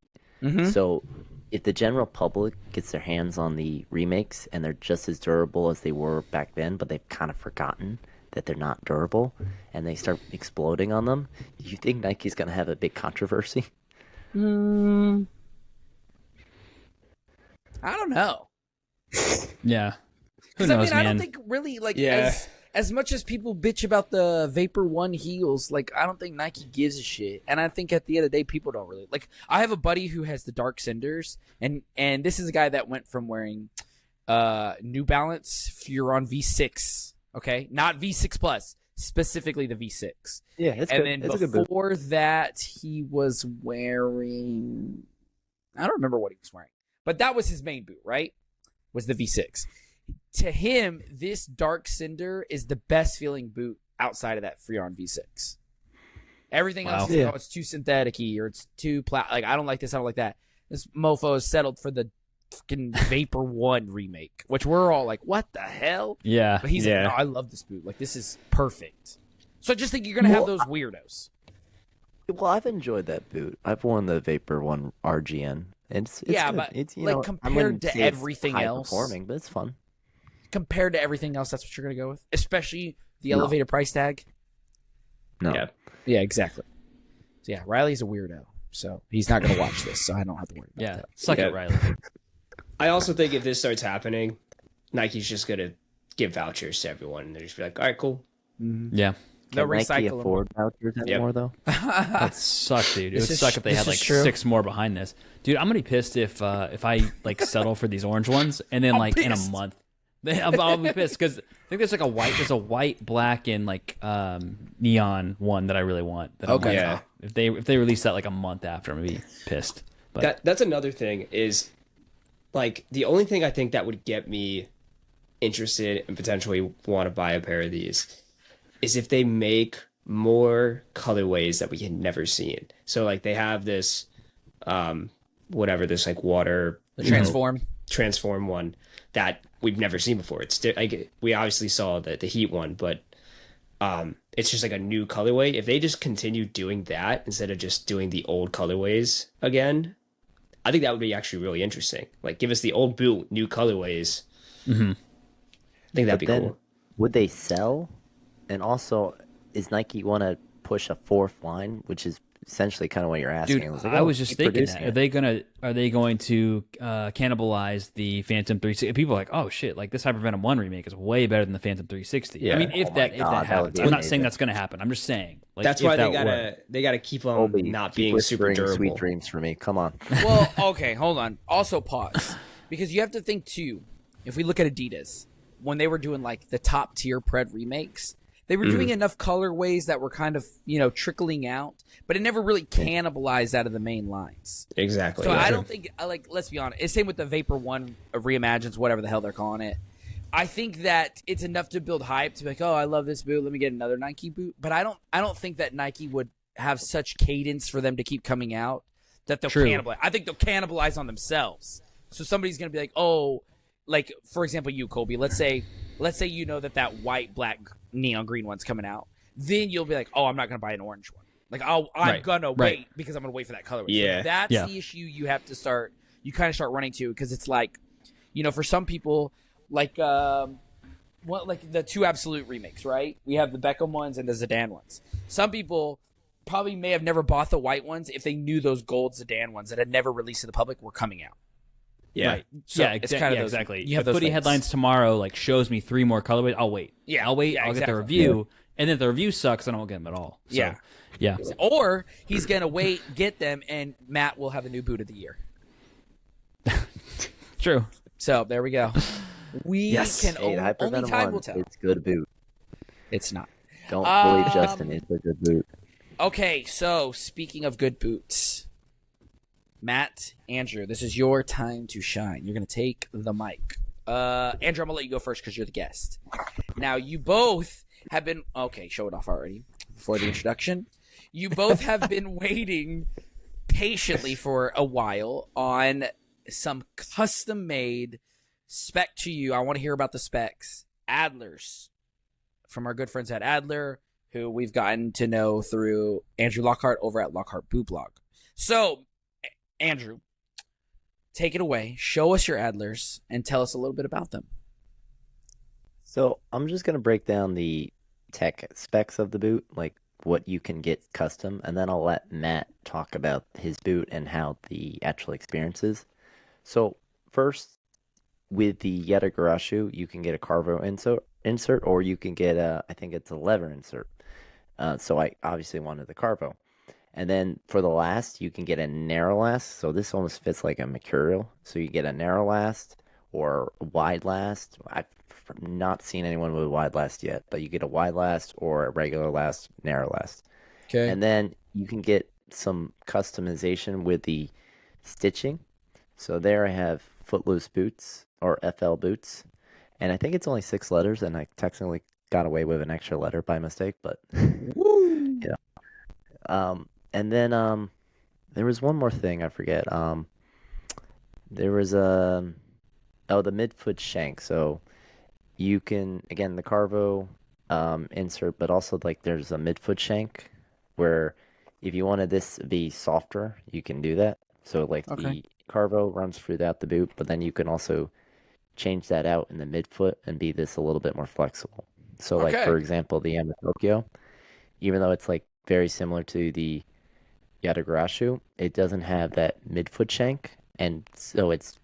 So if the general public gets their hands on the remakes and they're just as durable as they were back then, but they've kind of forgotten that they're not durable, and they start exploding on them, do you think Nike's going to have a big controversy? I don't know. Yeah. Who Because knows, I man? don't think really, like, as much as people bitch about the Vapor 1 heels, like, I don't think Nike gives a shit. And I think at the end of the day, people don't really, like, I have a buddy who has the Dark Cinders, and this is a guy that went from wearing New Balance Furon V6. Okay, not V6 Plus, specifically the V6. Yeah, it's and good. then It's a good boot. before that, he was wearing. I don't remember what he was wearing, but that was his main boot, right? Was the V6. To him, this Dark Cinder is the best feeling boot outside of that Freon V6. Everything else is, it's too synthetic-y or it's too like I don't like this, I don't like that. This mofo is settled for the fucking Vapor 1 remake, which we're all like, what the hell? Yeah. But he's like, no, I love this boot. Like, this is perfect. So I just think you're going to have those weirdos. Well, I've enjoyed that boot. I've worn the Vapor 1 RGN. It's yeah, good. but it's, like, compared to everything else. Performing, but it's fun. Compared to everything else, that's what you're going to go with? Especially the elevated price tag? No. Yeah, exactly. So, yeah, Riley's a weirdo. So he's not going to watch this, so I don't have to worry about that. Suck it, Riley. I also think if this starts happening, Nike's just going to give vouchers to everyone, and they're just be like, all right, cool. Mm-hmm. Yeah. They'll Can Nike recycle afford vouchers anymore, though? That'd suck, dude. It would suck if they had like true. 6 more behind this. Dude, I'm gonna be pissed if I like settle for these orange ones and then like in a month. I'll be pissed because I think there's a white, black, and like neon one that I really want. That Okay. Yeah. If they release that like a month after, I'm gonna be pissed. But That's another thing is, like, the only thing I think that would get me interested and potentially want to buy a pair of these is if they make more colorways that we had never seen. So like they have this this like water transform one that we've never seen before. It's like we obviously saw the heat one, but it's just like a new colorway. If they just continue doing that instead of just doing the old colorways again, I think that would be actually really interesting. Like, give us the old boot, new colorways. mm-hmm. I think that'd be cool. Would they sell? And also, is Nike want to push a 4th line, which is essentially kind of what you're asking? Dude, I was just thinking that. Are they going to cannibalize the Phantom 360? People are like, oh shit, like this Hypervenom 1 remake is way better than the Phantom 360. Yeah. I mean, if that happens, I'm not saying amazing. that's going to happen. I'm just saying. Like, That's why they gotta keep them not being super durable. Sweet dreams for me. Come on. Well, okay, hold on. Also pause. Because you have to think too, if we look at Adidas, when they were doing like the top tier Pred remakes, they were doing enough colorways that were kind of, trickling out, but it never really cannibalized out of the main lines. Exactly. So I don't think, like, let's be honest, it's same with the Vapor 1 Reimagines, whatever the hell they're calling it. I think that it's enough to build hype to be like, oh, I love this boot, let me get another Nike boot. But I don't think that Nike would have such cadence for them to keep coming out that they'll cannibalize. I think they'll cannibalize on themselves. So somebody's going to be like, oh, like, for example, you, Colby, let's say you know that white, black, neon green one's coming out. Then you'll be like, oh, I'm not going to buy an orange one. Like, I'm going to wait because I'm going to wait for that colorway. Yeah. So that's the issue you have to start running to, because it's like, for some people, like, like the 2 Absolute remakes, right? We have the Beckham ones and the Zidane ones. Some people probably may have never bought the white ones if they knew those gold Zidane ones that had never released to the public were coming out. Yeah. Right. So yeah, it's kind of those, exactly. You have the those footy things. Headlines tomorrow like shows me 3 more colorways. I'll wait. Yeah, I'll wait. yeah, I'll get the exactly. review, and then if the review sucks, then I won't get them at all. So, yeah. Or he's gonna wait, get them, and Matt will have a new boot of the year. True. So there we go. We can only time will tell. It's good boot. It's not. Don't believe Justin. It's a good boot. Okay, so speaking of good boots, Matt, Andrew, this is your time to shine. You're going to take the mic. Andrew, I'm going to let you go first because you're the guest. Now, you both have been... Okay, show it off already before the introduction. You both have been waiting patiently for a while on some custom-made spec to you. I want to hear about the specs. Adlers. From our good friends at Adler, who we've gotten to know through Andrew Lockhart over at Lockhart Boot Blog. So, Andrew, take it away. Show us your Adlers and tell us a little bit about them. So I'm just going to break down the tech specs of the boot, like what you can get custom, and then I'll let Matt talk about his boot and how the actual experience is. So first, with the Yeta Garashu, you can get a Carvo insert, or you can get I think it's a leather insert. So I obviously wanted the Carvo. And then for the last, you can get a narrow last. So this almost fits like a mercurial. So you get a narrow last, or wide last. I've not seen anyone with wide last yet, but you get a wide last or a regular last, narrow last. Okay. And then you can get some customization with the stitching. So there I have Footloose boots or FL boots. And I think it's only 6 letters, and I technically got away with an extra letter by mistake, but Woo! yeah. And then there was one more thing I forget. There was the midfoot shank. So you can, again, the Carvo insert, but also like there's a midfoot shank where if you wanted this to be softer, you can do that. So like the Carvo runs throughout the boot, but then you can also change that out in the midfoot and be this a little bit more flexible. So like for example, the Yamatokyo, even though it's like very similar to the Yatagarasu, it doesn't have that midfoot shank, and so it's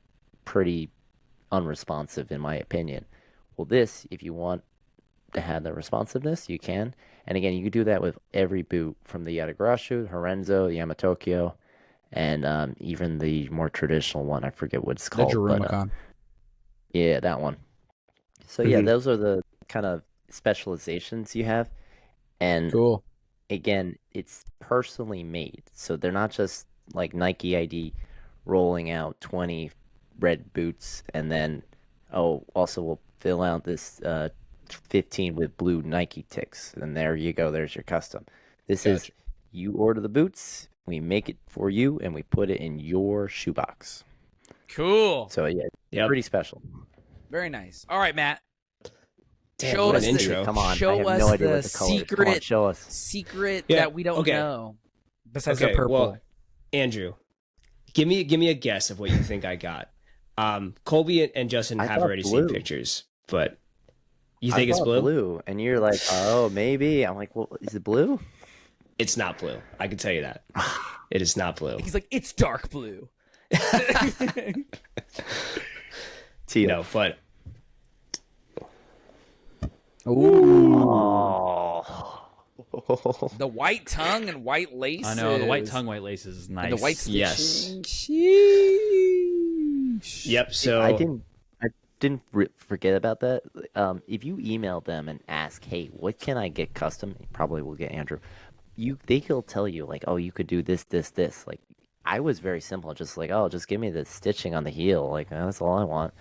pretty unresponsive in my opinion. Well, this, if you want to have the responsiveness, you can. And again, you can do that with every boot from the Yatagarasu, Horenzo, the Yamatokyo, and even the more traditional one. I forget what it's called. But, yeah, that one. So yeah, those are the kind of specializations you have. And again, it's personally made. So they're not just like Nike ID rolling out 20 red boots and then, also we'll fill out this 15 with blue Nike ticks. And there you go. There's your custom. This is, you order the boots, we make it for you, and we put it in your shoebox. Cool. So yeah, pretty special. Very nice. All right, Matt. Damn, show us intro. Come on. Show I have us no idea the what the color is. secret. Come on, show us. Secret that we don't know. Besides the purple. Well, Andrew, give me a guess of what you think I got. Colby and Justin have already seen pictures, but you think it's blue? And you're like, oh, maybe. I'm like, well, is it blue? It's not blue. I can tell you that. It is not blue. He's like, it's dark blue. No, but the white tongue and white laces. I know the white tongue, white laces is nice. And the white stitching. Yes. Sheesh. Yep. So I didn't forget about that. If you email them and ask, hey, what can I get custom? You probably will get Andrew. They'll tell you like, oh, you could do this, this, this. Like, I was very simple, just like, oh, just give me the stitching on the heel. Like, that's all I want.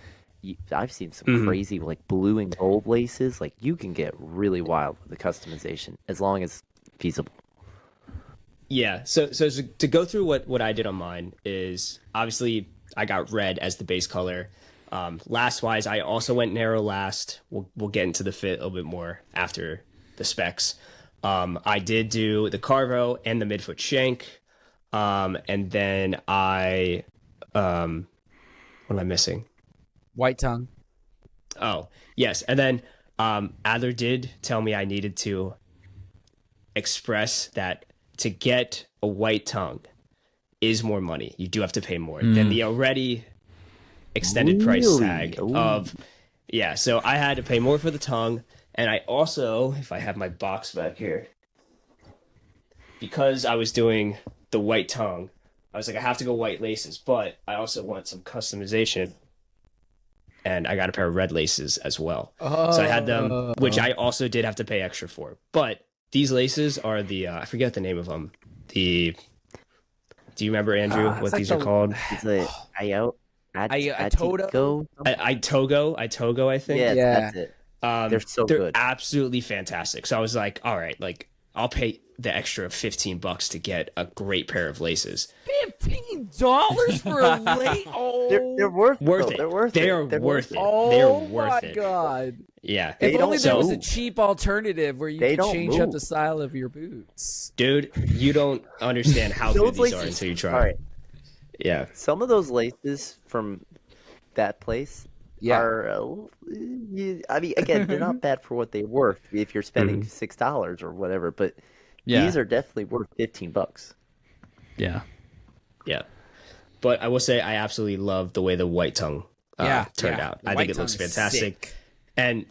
I've seen some crazy like blue and gold laces. Like, you can get really wild with the customization as long as feasible. Yeah. So to go through what I did on mine is obviously I got red as the base color. Last wise, I also went narrow last. We'll get into the fit a little bit more after the specs. I did do the Carvo and the midfoot shank. And then what am I missing? White tongue. Oh, yes. And then Adler did tell me I needed to express that to get a white tongue is more money. You do have to pay more than the already extended price tag of, so I had to pay more for the tongue. And I also, if I have my box back here, because I was doing the white tongue, I was like, I have to go white laces, but I also want some customization. And I got a pair of red laces as well. So I had them, which I also did have to pay extra for. But these laces are the, I forget the name of them. Do you remember, Andrew, what these are called? It's like Itogo? Itogo, I think. Yeah, that's it. They're so good. They're absolutely fantastic. So I was like, all right, like, I'll pay the extra $15 to get a great pair of laces. $15 for a lace? Oh, they're worth it. They're worth it. They are worth it. Oh, they are worth it. My God. Yeah. If only there was a cheap alternative where you could change up the style of your boots. Dude, you don't understand how good these are until you try. All right. Yeah. Some of those laces from that place are, I mean, again, they're not bad for what they're worth if you're spending $6 or whatever, but these are definitely worth $15. Yeah. Yeah. But I will say I absolutely love the way the white tongue turned out. I think it looks fantastic. Sick. And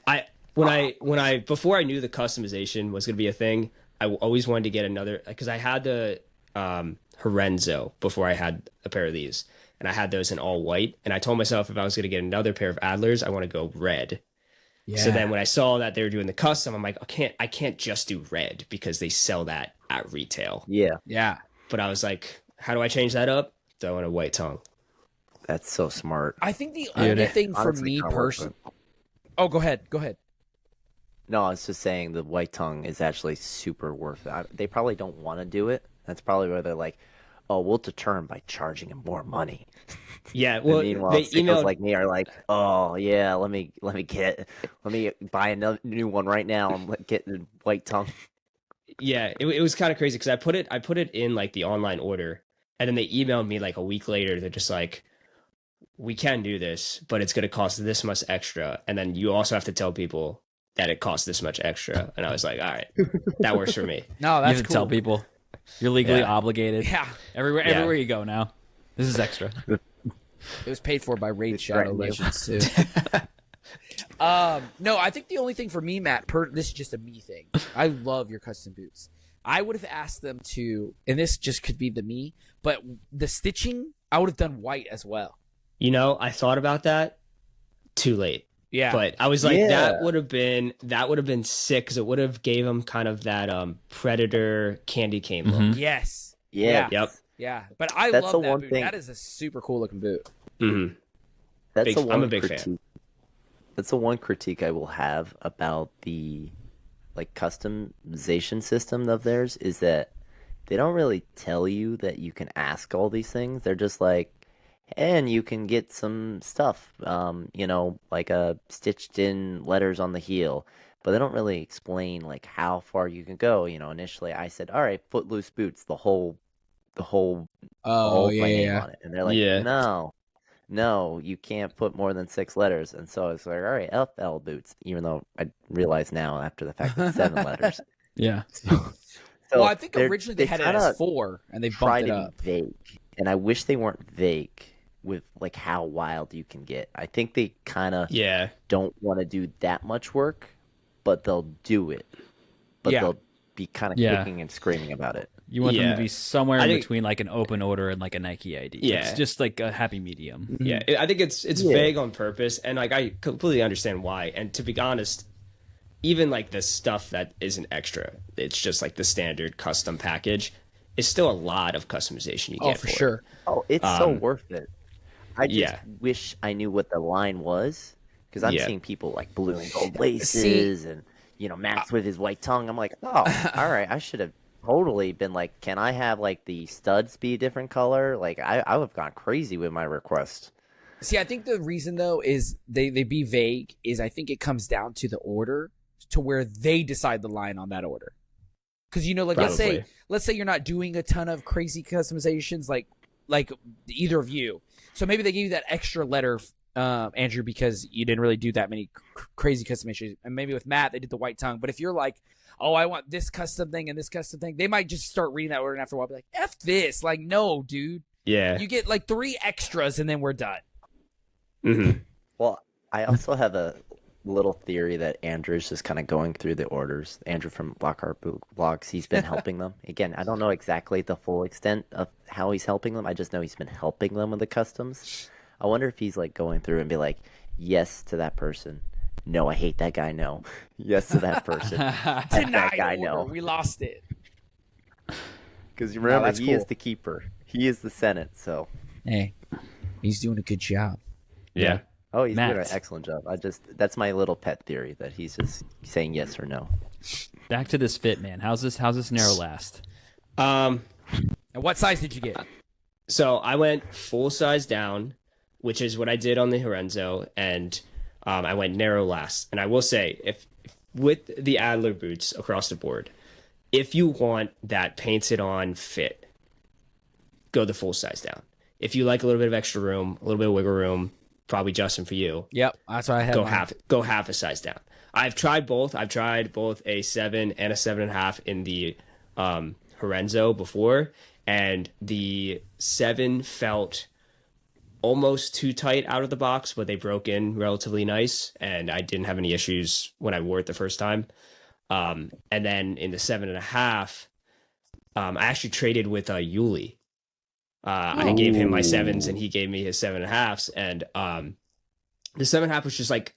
before I knew the customization was going to be a thing, I always wanted to get another, because I had the Horenzo before I had a pair of these, and I had those in all white. And I told myself if I was going to get another pair of Adlers, I want to go red. Yeah. So then when I saw that they were doing the custom, I'm like, I can't just do red because they sell that at retail. Yeah. But I was like, how do I change that up? Throw in a white tongue. That's so smart. I think the only thing for Honestly, me kinda worth personally. it. Oh, go ahead. No, I was just saying the white tongue is actually super worth it. They probably don't want to do it. That's probably where they're like, "Oh, we'll deter him by charging him more money." Yeah, well, meanwhile, they sickos emailed like me are like, "Oh yeah, let me buy another new one right now and get the white tongue." Yeah, it was kind of crazy because I put it in like the online order, and then they emailed me like a week later. They're just like, we can do this, but it's going to cost this much extra, and then you also have to tell people that it costs this much extra. And I was like, all right, that works for me. No, You that's have to cool. tell people. You're legally Yeah. obligated. Yeah. Everywhere you go now. This is extra. It was paid for by Raid It's Shadow brand new. Legends too. No, I think the only thing for me, Matt, this is just a me thing. I love your custom boots. I would have asked them to, and this just could be the me, but the stitching, I would have done white as well. You know, I thought about that. Too late. Yeah. But I was like, Yeah. that would have been sick because it would have gave him kind of that Predator candy cane look. Mhm. Yes. Yeah. Yep. Yeah. But I That's love the that one boot. thing- That is a super cool looking boot. Mm-hmm. That's Big- the one I'm a big fan. critique. That's the one critique I will have about the customization system of theirs is that they don't really tell you that you can ask all these things. They're just like, and you can get some stuff, like stitched in letters on the heel, but they don't really explain like how far you can go. Initially I said, all right, Footloose boots, the whole Oh, my yeah, name yeah. on it, and they're like, Yeah. no, you can't put more than 6 letters. And so I was like, all right, FL boots, even though I realize now after the fact that 7 letters. Yeah. So Well, I think they're- originally they had it kinda as 4, and they try bumped it to up. be vague, and I wish they weren't vague with like how wild you can get. I think they kind of Yeah. don't want to do that much work, but they'll do it. But Yeah. they'll be kind of Yeah. kicking and screaming about it. You want them Yeah. to be somewhere I in think- between like an open order and like a Nike ID. Yeah. It's just like a happy medium. Yeah, I think it's Yeah. vague on purpose, and like I completely understand why. And to be honest, even like the stuff that isn't extra, it's just like the standard custom package, is still a lot of customization you Oh, get for it. sure. Oh, it's so Um, worth it. I just yeah. wish I knew what the line was, because I'm Yeah. seeing people like blue and gold laces and Max with his white tongue. I'm like, oh, all right, I should have totally been like, can I have like the studs be a different color? Like I would have gone crazy with my request. See, I think the reason though is they be vague is I think it comes down to the order to where they decide the line on that order. Because like Probably. let's say you're not doing a ton of crazy customizations like either of you. So maybe they gave you that extra letter, Andrew, because you didn't really do that many crazy customizations. And maybe with Matt they did the white tongue. But if you're like, oh, I want this custom thing and this custom thing, they might just start reading that order and after a while be like, F this. Like, no, dude. Yeah. You get like 3 extras and then we're done. Mhm. Well, I also have a little theory that Andrew's just kind of going through the orders. Andrew from Lockhart Blogs, he's been helping them. Again, I don't know exactly the full extent of how he's helping them. I just know he's been helping them with the customs. I wonder if he's like going through and be like, yes to that person. No, I hate that guy. No. Yes to that person. Denied that guy order. know. We lost it. Because you remember, that's he is cool. the keeper. He is the Senate. So, Hey, he's doing a good job. Yeah. oh, he's doing an Matt. excellent job. That's my little pet theory that he's just saying yes or no. Back to this fit, man. How's this narrow last? Um. And what size did you get? So I went full size down, which is what I did on the Horenzo, and I went narrow last. And I will say, if with the Adler boots across the board, if you want that painted on fit, go the full size down. If you like a little bit of extra room, a little bit of wiggle room, probably Justin for you, Yep, that's what I had. go half a size down. I've tried both. I've tried both a 7 and a 7.5 in the Horenzo before, and the 7 felt almost too tight out of the box, but they broke in relatively nice, and I didn't have any issues when I wore it the first time. And then in the 7.5, I actually traded with Yuli. I gave him my 7s and he gave me his 7.5s. And the 7.5 was just like,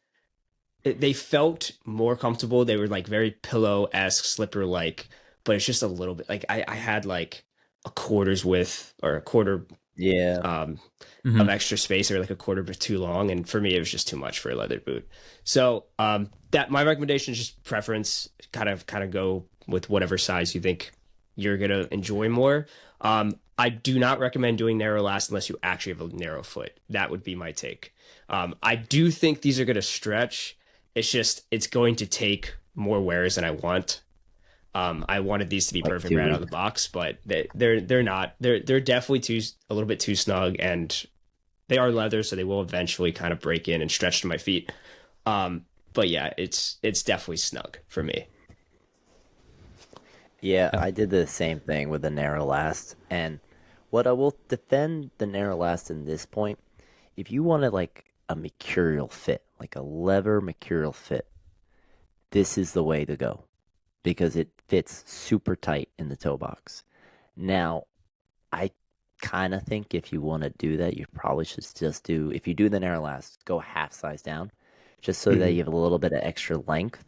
they felt more comfortable. They were like very pillow-esque, slipper-like, but it's just a little bit like I had like a quarter's width or a quarter of extra space, or like a quarter bit too long, and for me it was just too much for a leather boot. So that my recommendation is just preference, kind of go with whatever size you think you're gonna enjoy more. I do not recommend doing narrow last unless you actually have a narrow foot. That would be my take. I do think these are gonna stretch. It's going to take more wears than I want. I wanted these to be like perfect right out of the box, but they're not. They're definitely a little bit too snug, and they are leather, so they will eventually kind of break in and stretch to my feet. But yeah, it's definitely snug for me. Yeah, I did the same thing with the narrow last, and what I will defend the narrow last in this point, if you wanted like a mercurial fit, like a leather mercurial fit, this is the way to go because it fits super tight in the toe box. Now, I kind of think if you want to do that, you probably should just do, if you do the narrow last, go half size down, just so that you have a little bit of extra length,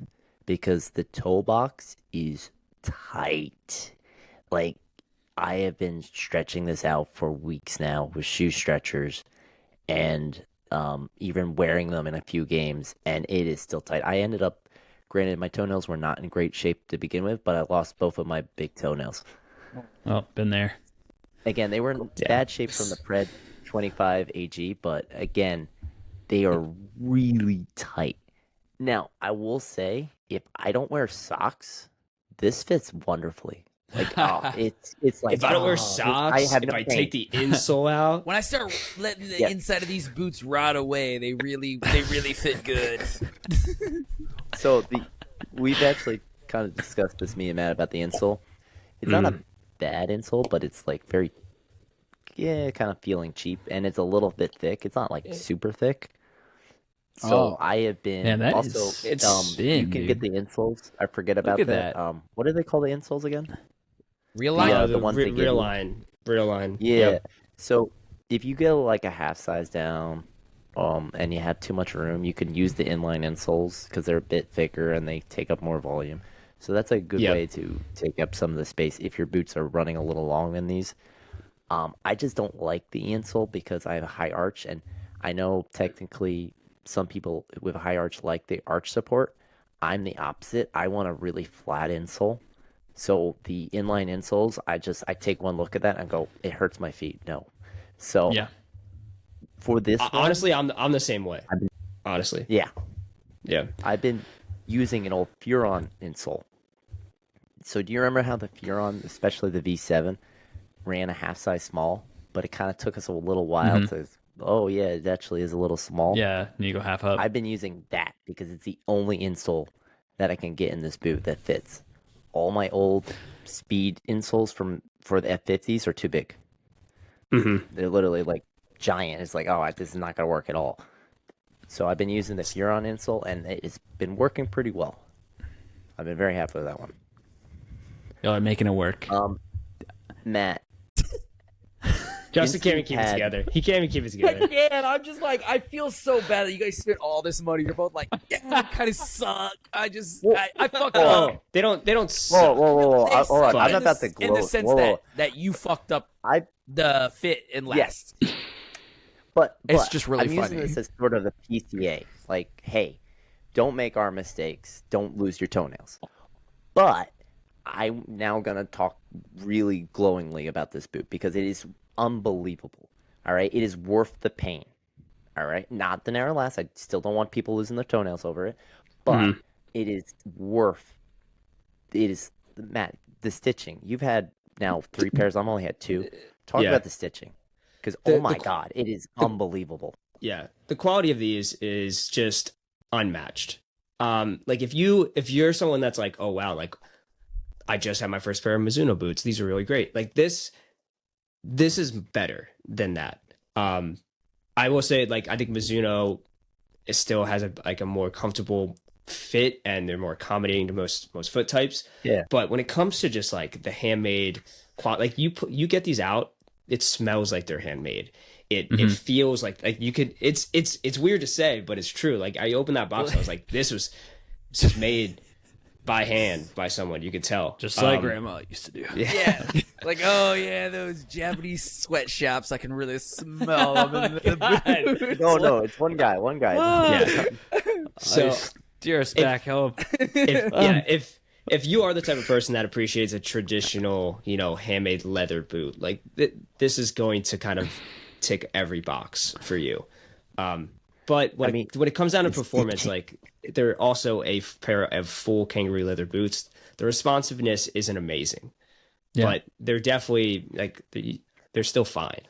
because the toe box is tight. Like, I have been stretching this out for weeks now with shoe stretchers, and even wearing them in a few games, and it is still tight. I ended up, granted, my toenails were not in great shape to begin with, but I lost both of my big toenails. Oh, been there. Again, they were in bad shape from the PRED 25 AG, but again, they are really tight. Now, I will say, if I don't wear socks, this fits wonderfully. Like, it's like, if I don't wear socks, I take the insole out. When I start letting the inside of these boots rot away, they really fit good. So we've actually kind of discussed this, me and Matt, about the insole. It's not a bad insole, but it's like very, kind of feeling cheap, and it's a little bit thick. It's not like super thick. So I have been it's thin, you can get the insoles. I forget about that. What do they call the insoles again? Real line, the ones real line. Yeah. Yep. So if you go like a half size down, and you have too much room, you can use the inline insoles because they're a bit thicker and they take up more volume. So that's a good way to take up some of the space if your boots are running a little long in these. I just don't like the insole because I have a high arch, and I know technically some people with a high arch like the arch support. I'm the opposite. I want a really flat insole. So the inline insoles, I take one look at that and go, it hurts my feet. No. So for this honestly, I'm the same way. Honestly. Yeah. Yeah. I've been using an old Furon insole. So do you remember how the Furon, especially the V7, ran a half size small, but it kind of took us a little while to, it actually is a little small. Yeah, and you go half up. I've been using that because it's the only insole that I can get in this boot that fits. All my old speed insoles for the F50s are too big. They're literally like giant. It's like, this is not going to work at all. So I've been using the Furon insole, and it's been working pretty well. I've been very happy with that one. Y'all are making it work. Matt. Justin can't even keep it together. He can't even keep it together. Yeah, I'm just like, I feel so bad that you guys spent all this money. You're both like, I kind of suck. I fucked up. They don't suck. Whoa. Hold on. I'm about to gloat. In the sense that you fucked up the fit and last. But it's just really I'm funny. using this as sort of a PCA. Like, hey, don't make our mistakes. Don't lose your toenails. But I'm now going to talk really glowingly about this boot because it is unbelievable. All right? It is worth the pain. All right? Not the narrow last. I still don't want people losing their toenails over it. But it is worth it. Is, Matt, the stitching. You've had now 3 pairs. I've only had 2. Talk about the stitching. Because, oh my God, it is unbelievable. Yeah. The quality of these is just unmatched. Like if you're someone that's like, oh wow, like I just had my first pair of Mizuno boots. These are really great. Like this is better than that. I will say, like, I think Mizuno still has a more comfortable fit and they're more accommodating to most foot types. Yeah. But when it comes to just like the handmade, like you get these out, it smells like they're handmade. It feels like you could. It's weird to say, but it's true. Like I opened that box, I was like, this is made by hand by someone. You could tell, just like grandma used to do. Yeah. Like, oh yeah, those Japanese sweatshops. I can really smell them in the boots. No, it's one guy. Yeah. So dearest back home. If you are the type of person that appreciates a traditional, handmade leather boot, like this is going to kind of tick every box for you. But when it comes down to performance, like they're also a pair of full kangaroo leather boots. The responsiveness isn't amazing, but they're definitely they're still fine.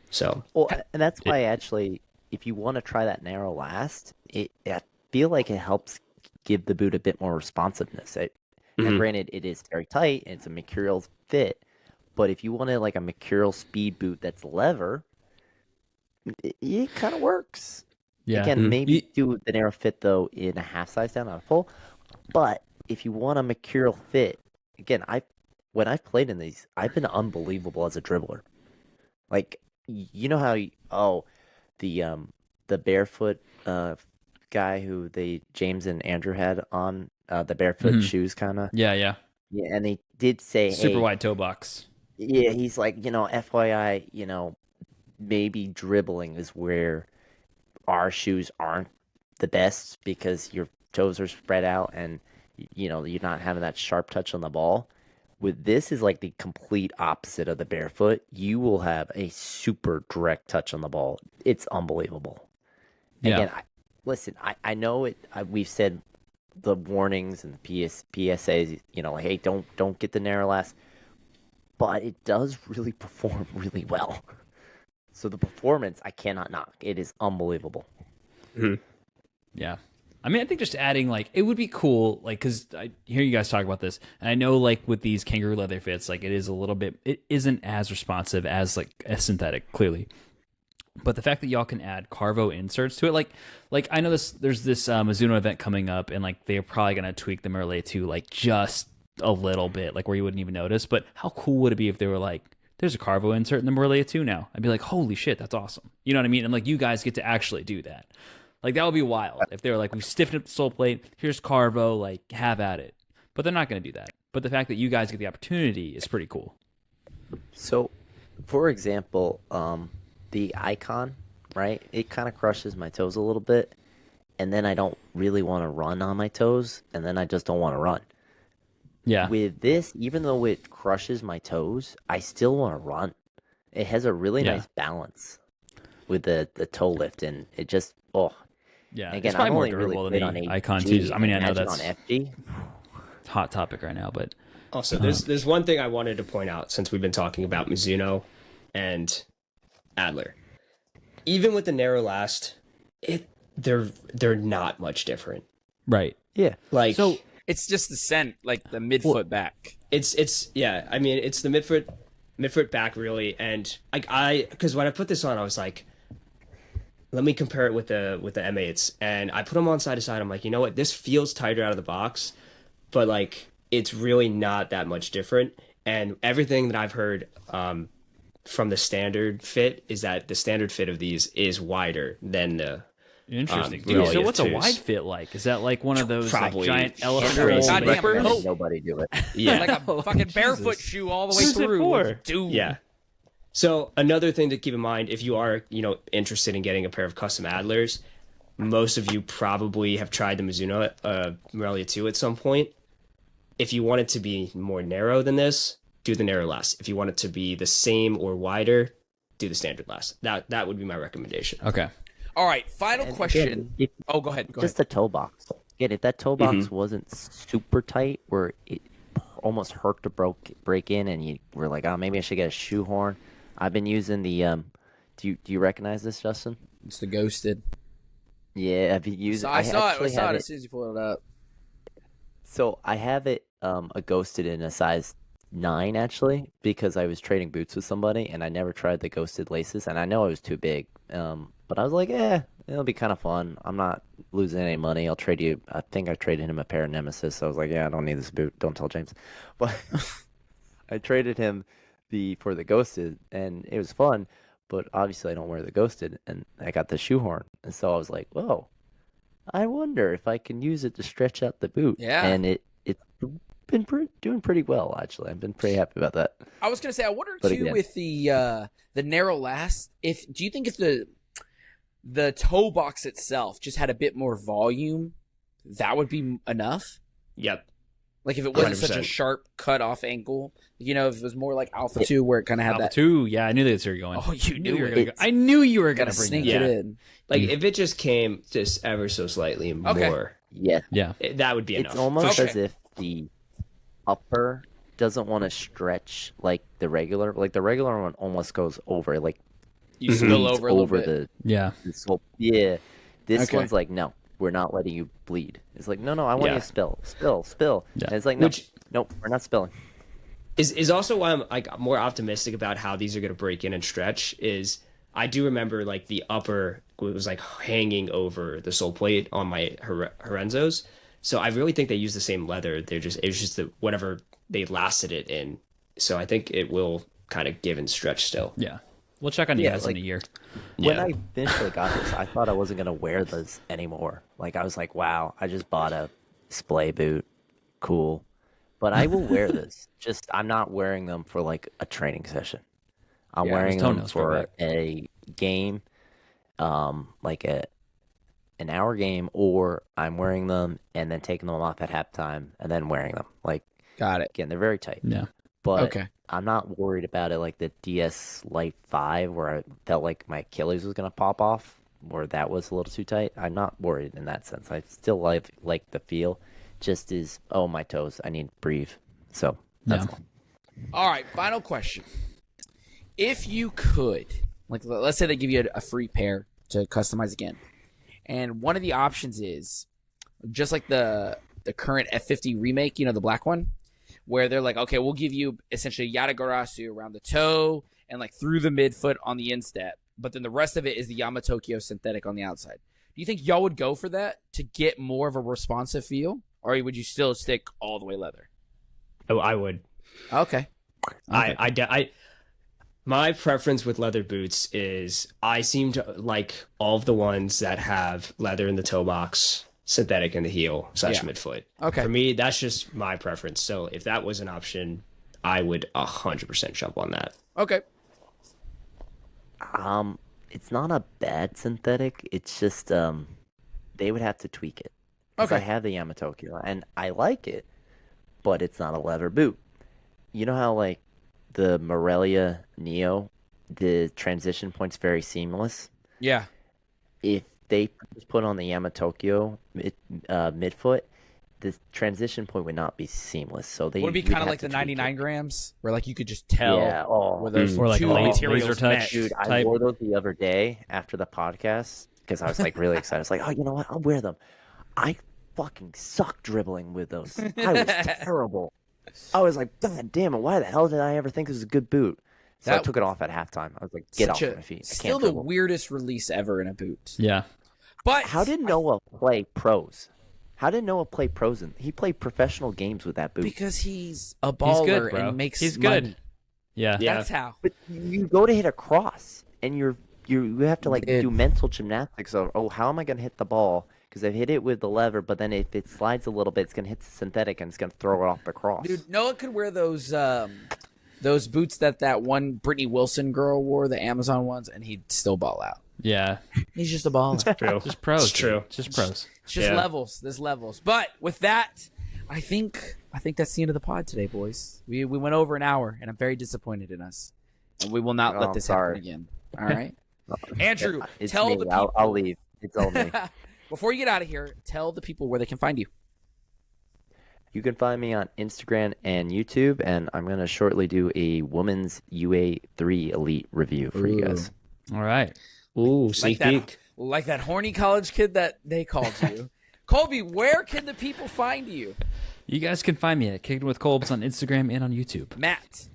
So, and that's why actually, if you want to try that narrow last, I feel like it helps give the boot a bit more responsiveness. Now, granted, it is very tight and it's a mercurial fit, but if you wanted like a mercurial speed boot that's leather, it kind of works. Yeah. Again, maybe do the narrow fit though in a half size down, not a full. But if you want a mercurial fit, again, when I've played in these, I've been unbelievable as a dribbler. Like, you know how the barefoot guy who James and Andrew had on the barefoot shoes kind of. Yeah, and they did say super wide toe box. Yeah, he's like, FYI, maybe dribbling is where our shoes aren't the best because your toes are spread out and you're not having that sharp touch on the ball. With this is like the complete opposite of the barefoot. You will have a super direct touch on the ball. It's unbelievable. Yeah. Again, I know it. We've said the warnings and the PSAs, like, hey, don't get the narrow last, but it does really perform really well. So the performance, I cannot knock. It is unbelievable. Yeah. I mean, I think just adding, like, it would be cool, like, because I hear you guys talk about this, and I know, like, with these kangaroo leather fits, like, it isn't as responsive as, like, a synthetic, clearly. But the fact that y'all can add Carvo inserts to it, like I know there's this Mizuno event coming up, and, like, they're probably going to tweak the Merle 2, like, just a little bit, like, where you wouldn't even notice. But how cool would it be if they were like, there's a Carvo insert in the Merle 2 now? I'd be like, holy shit, that's awesome. You know what I mean? And, like, you guys get to actually do that. Like, that would be wild if they were like, we stiffened up the sole plate, here's Carvo, like, have at it. But they're not going to do that. But the fact that you guys get the opportunity is pretty cool. So, for example, the Icon, right? It kind of crushes my toes a little bit, and then I don't really want to run on my toes, and then I just don't want to run. Yeah. With this, even though it crushes my toes, I still want to run. It has a really nice balance with the toe lift, and it just, Yeah, again, it's probably I'm more only durable really than played the on Icon HG. too. I mean, I know Imagine that's on FG. hot topic right now, but also there's one thing I wanted to point out since we've been talking about Mizuno and Adler. Even with the narrow last, they're not much different. right. Yeah. Like, So it's just the scent, like the midfoot back. it's yeah. I mean, it's the midfoot back really, and because when I put this on, I was like, let me compare it with the M8s, and I put them on side to side. I'm like, you know what? This feels tighter out of the box, but like it's really not that much different. And everything that I've heard from the standard fit is that the standard fit of these is wider than the Interesting. really Dude, so what's a twos. wide fit like? Is that like one of those like, Probably giant elephant crazy. Goddamn rippers? coat. Nobody do it. Yeah. Like a fucking barefoot shoe all the way Who's it through. for? Dude. Yeah. So another thing to keep in mind, if you are, interested in getting a pair of custom Adlers, most of you probably have tried the Mizuno Morelia 2 at some point. If you want it to be more narrow than this, do the narrow last. If you want it to be the same or wider, do the standard last. That would be my recommendation. Okay. All right, final And question. again, Go ahead. Just the toe box. Again, if that toe box wasn't super tight, where it almost hurt to break in, and you were like, oh, maybe I should get a shoehorn. I've been using the do you recognize this, Justin? It's the ghosted. Yeah, I've been using. So I saw actually it have as soon as you pulled it up. So I have it a ghosted in a size 9 actually, because I was trading boots with somebody and I never tried the ghosted laces, and I know I was too big. But I was like, it'll be kind of fun. I'm not losing any money. I'll trade you. I think I traded him a pair of Nemesis. So I was like, yeah, I don't need this boot. Don't tell James. But I traded him for the Ghosted, and it was fun. But obviously, I don't wear the Ghosted, and I got the Shoehorn, and so I was like, whoa, I wonder if I can use it to stretch out the boot. Yeah, and it's been doing pretty well, actually. I've been pretty happy about that. I was gonna say, I wonder too, again, with the narrow last. Do you think if the toe box itself just had a bit more volume, that would be enough? Yep. Like if it wasn't 100%. such a sharp cut off ankle, if it was more like Alpha 2 where it kind of had Alpha that. 2, yeah, I knew that's where you're going. Oh, you knew were going. I knew you were going to bring sneak that. it in. Like if it just came just ever so slightly more, Yeah, that would be enough. It's almost Okay. as if the upper doesn't want to stretch like the regular. Like the regular one almost goes over, like You spill over a little bit. Yeah. This Okay. one's like, no, we're not letting you bleed. It's like, no, I want you to spill. Yeah. And it's like, nope, we're not spilling. Is also why I'm like more optimistic about how these are going to break in and stretch. Is I do remember like the upper was like hanging over the sole plate on my Horenzos, so I really think they use the same leather. It was just whatever they lasted it in. So I think it will kind of give and stretch still. Yeah. We'll check on you guys in a year. When I initially got this, I thought I wasn't gonna wear this anymore. Like I was like, wow, I just bought a splay boot, cool. But I will wear this. Just I'm not wearing them for like a training session. I'm wearing them for a game, like an hour game, or I'm wearing them and then taking them off at halftime and then wearing them. Like, got it. Again, they're very tight. Yeah. But Okay. I'm not worried about it like the DS Lite 5 where I felt like my Achilles was going to pop off, where that was a little too tight. I'm not worried in that sense. I still like the feel. Just is, my toes, I need to breathe. So that's all. All right, final question. If you could, like, let's say they give you a free pair to customize again, and one of the options is just like the current F50 remake, the black one, where they're like, okay, we'll give you essentially Yatagarasu around the toe and like through the midfoot on the instep, but then the rest of it is the Yamatokyo synthetic on the outside. Do you think y'all would go for that to get more of a responsive feel, or would you still stick all the way leather? Oh, I would. Okay. My preference with leather boots is I seem to like all of the ones that have leather in the toe box, synthetic in the heel / midfoot. Okay. For me, that's just my preference. So if that was an option, I would 100% jump on that. Okay. It's not a bad synthetic. It's just they would have to tweak it. Because I have the Yamatokyo and I like it, but it's not a leather boot. You know how like the Morelia Neo, the transition point's very seamless. Yeah. If they just put on the Yamatokyo midfoot, the transition point would not be seamless. So they would it be kind of like the 99 grams, where like you could just tell where those or like two a materials laser touch. met. Dude, I wore those the other day after the podcast because I was like really excited. I was like, oh, you know what? I'll wear them. I fucking suck dribbling with those. I was terrible. I was like, God damn it! Why the hell did I ever think this was a good boot? So I took it off at halftime. I was like, get off my feet. Still the weirdest release ever in a boot. Yeah. But how did Noah play pros? How did Noah play pros? He played professional games with that boot. Because he's a baller and makes He's money. good. Yeah. That's how. But you go to hit a cross, and you have to like do mental gymnastics. Of, how am I going to hit the ball? Because I've hit it with the lever, but then if it slides a little bit, it's going to hit the synthetic, and it's going to throw it off the cross. Dude, Noah could wear those boots that one Brittany Wilson girl wore, the Amazon ones, and he'd still ball out. Yeah. He's just a baller. True. Just pros. It's true. Just pros. It's just levels. There's levels. But with that, I think that's the end of the pod today, boys. We went over an hour, and I'm very disappointed in us. And we will not let this happen again. All right? Andrew, tell the people. I'll leave. It's all me. Before you get out of here, tell the people where they can find you. You can find me on Instagram and YouTube, and I'm going to shortly do a women's UA3 Elite review for you guys. All right. Ooh, sneak peek. Like that horny college kid that they called you. Colby, where can the people find you? You guys can find me at Kicking with Colbs on Instagram and on YouTube. Matt.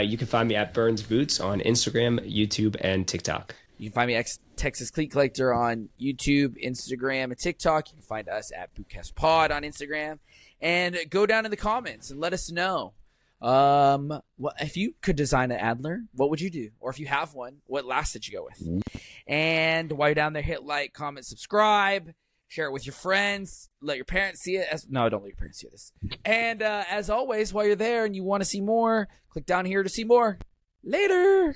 You can find me at Burns Boots on Instagram, YouTube, and TikTok. You can find me at Texas Cleat Collector on YouTube, Instagram, and TikTok. You can find us at Bootcast Pod on Instagram. And go down in the comments and let us know. If you could design an Adler, what would you do? Or if you have one, what last did you go with? And while you're down there, hit like, comment, subscribe, share it with your friends, let your parents see it. No, don't let your parents see this. And as always, while you're there and you want to see more, click down here to see more. Later.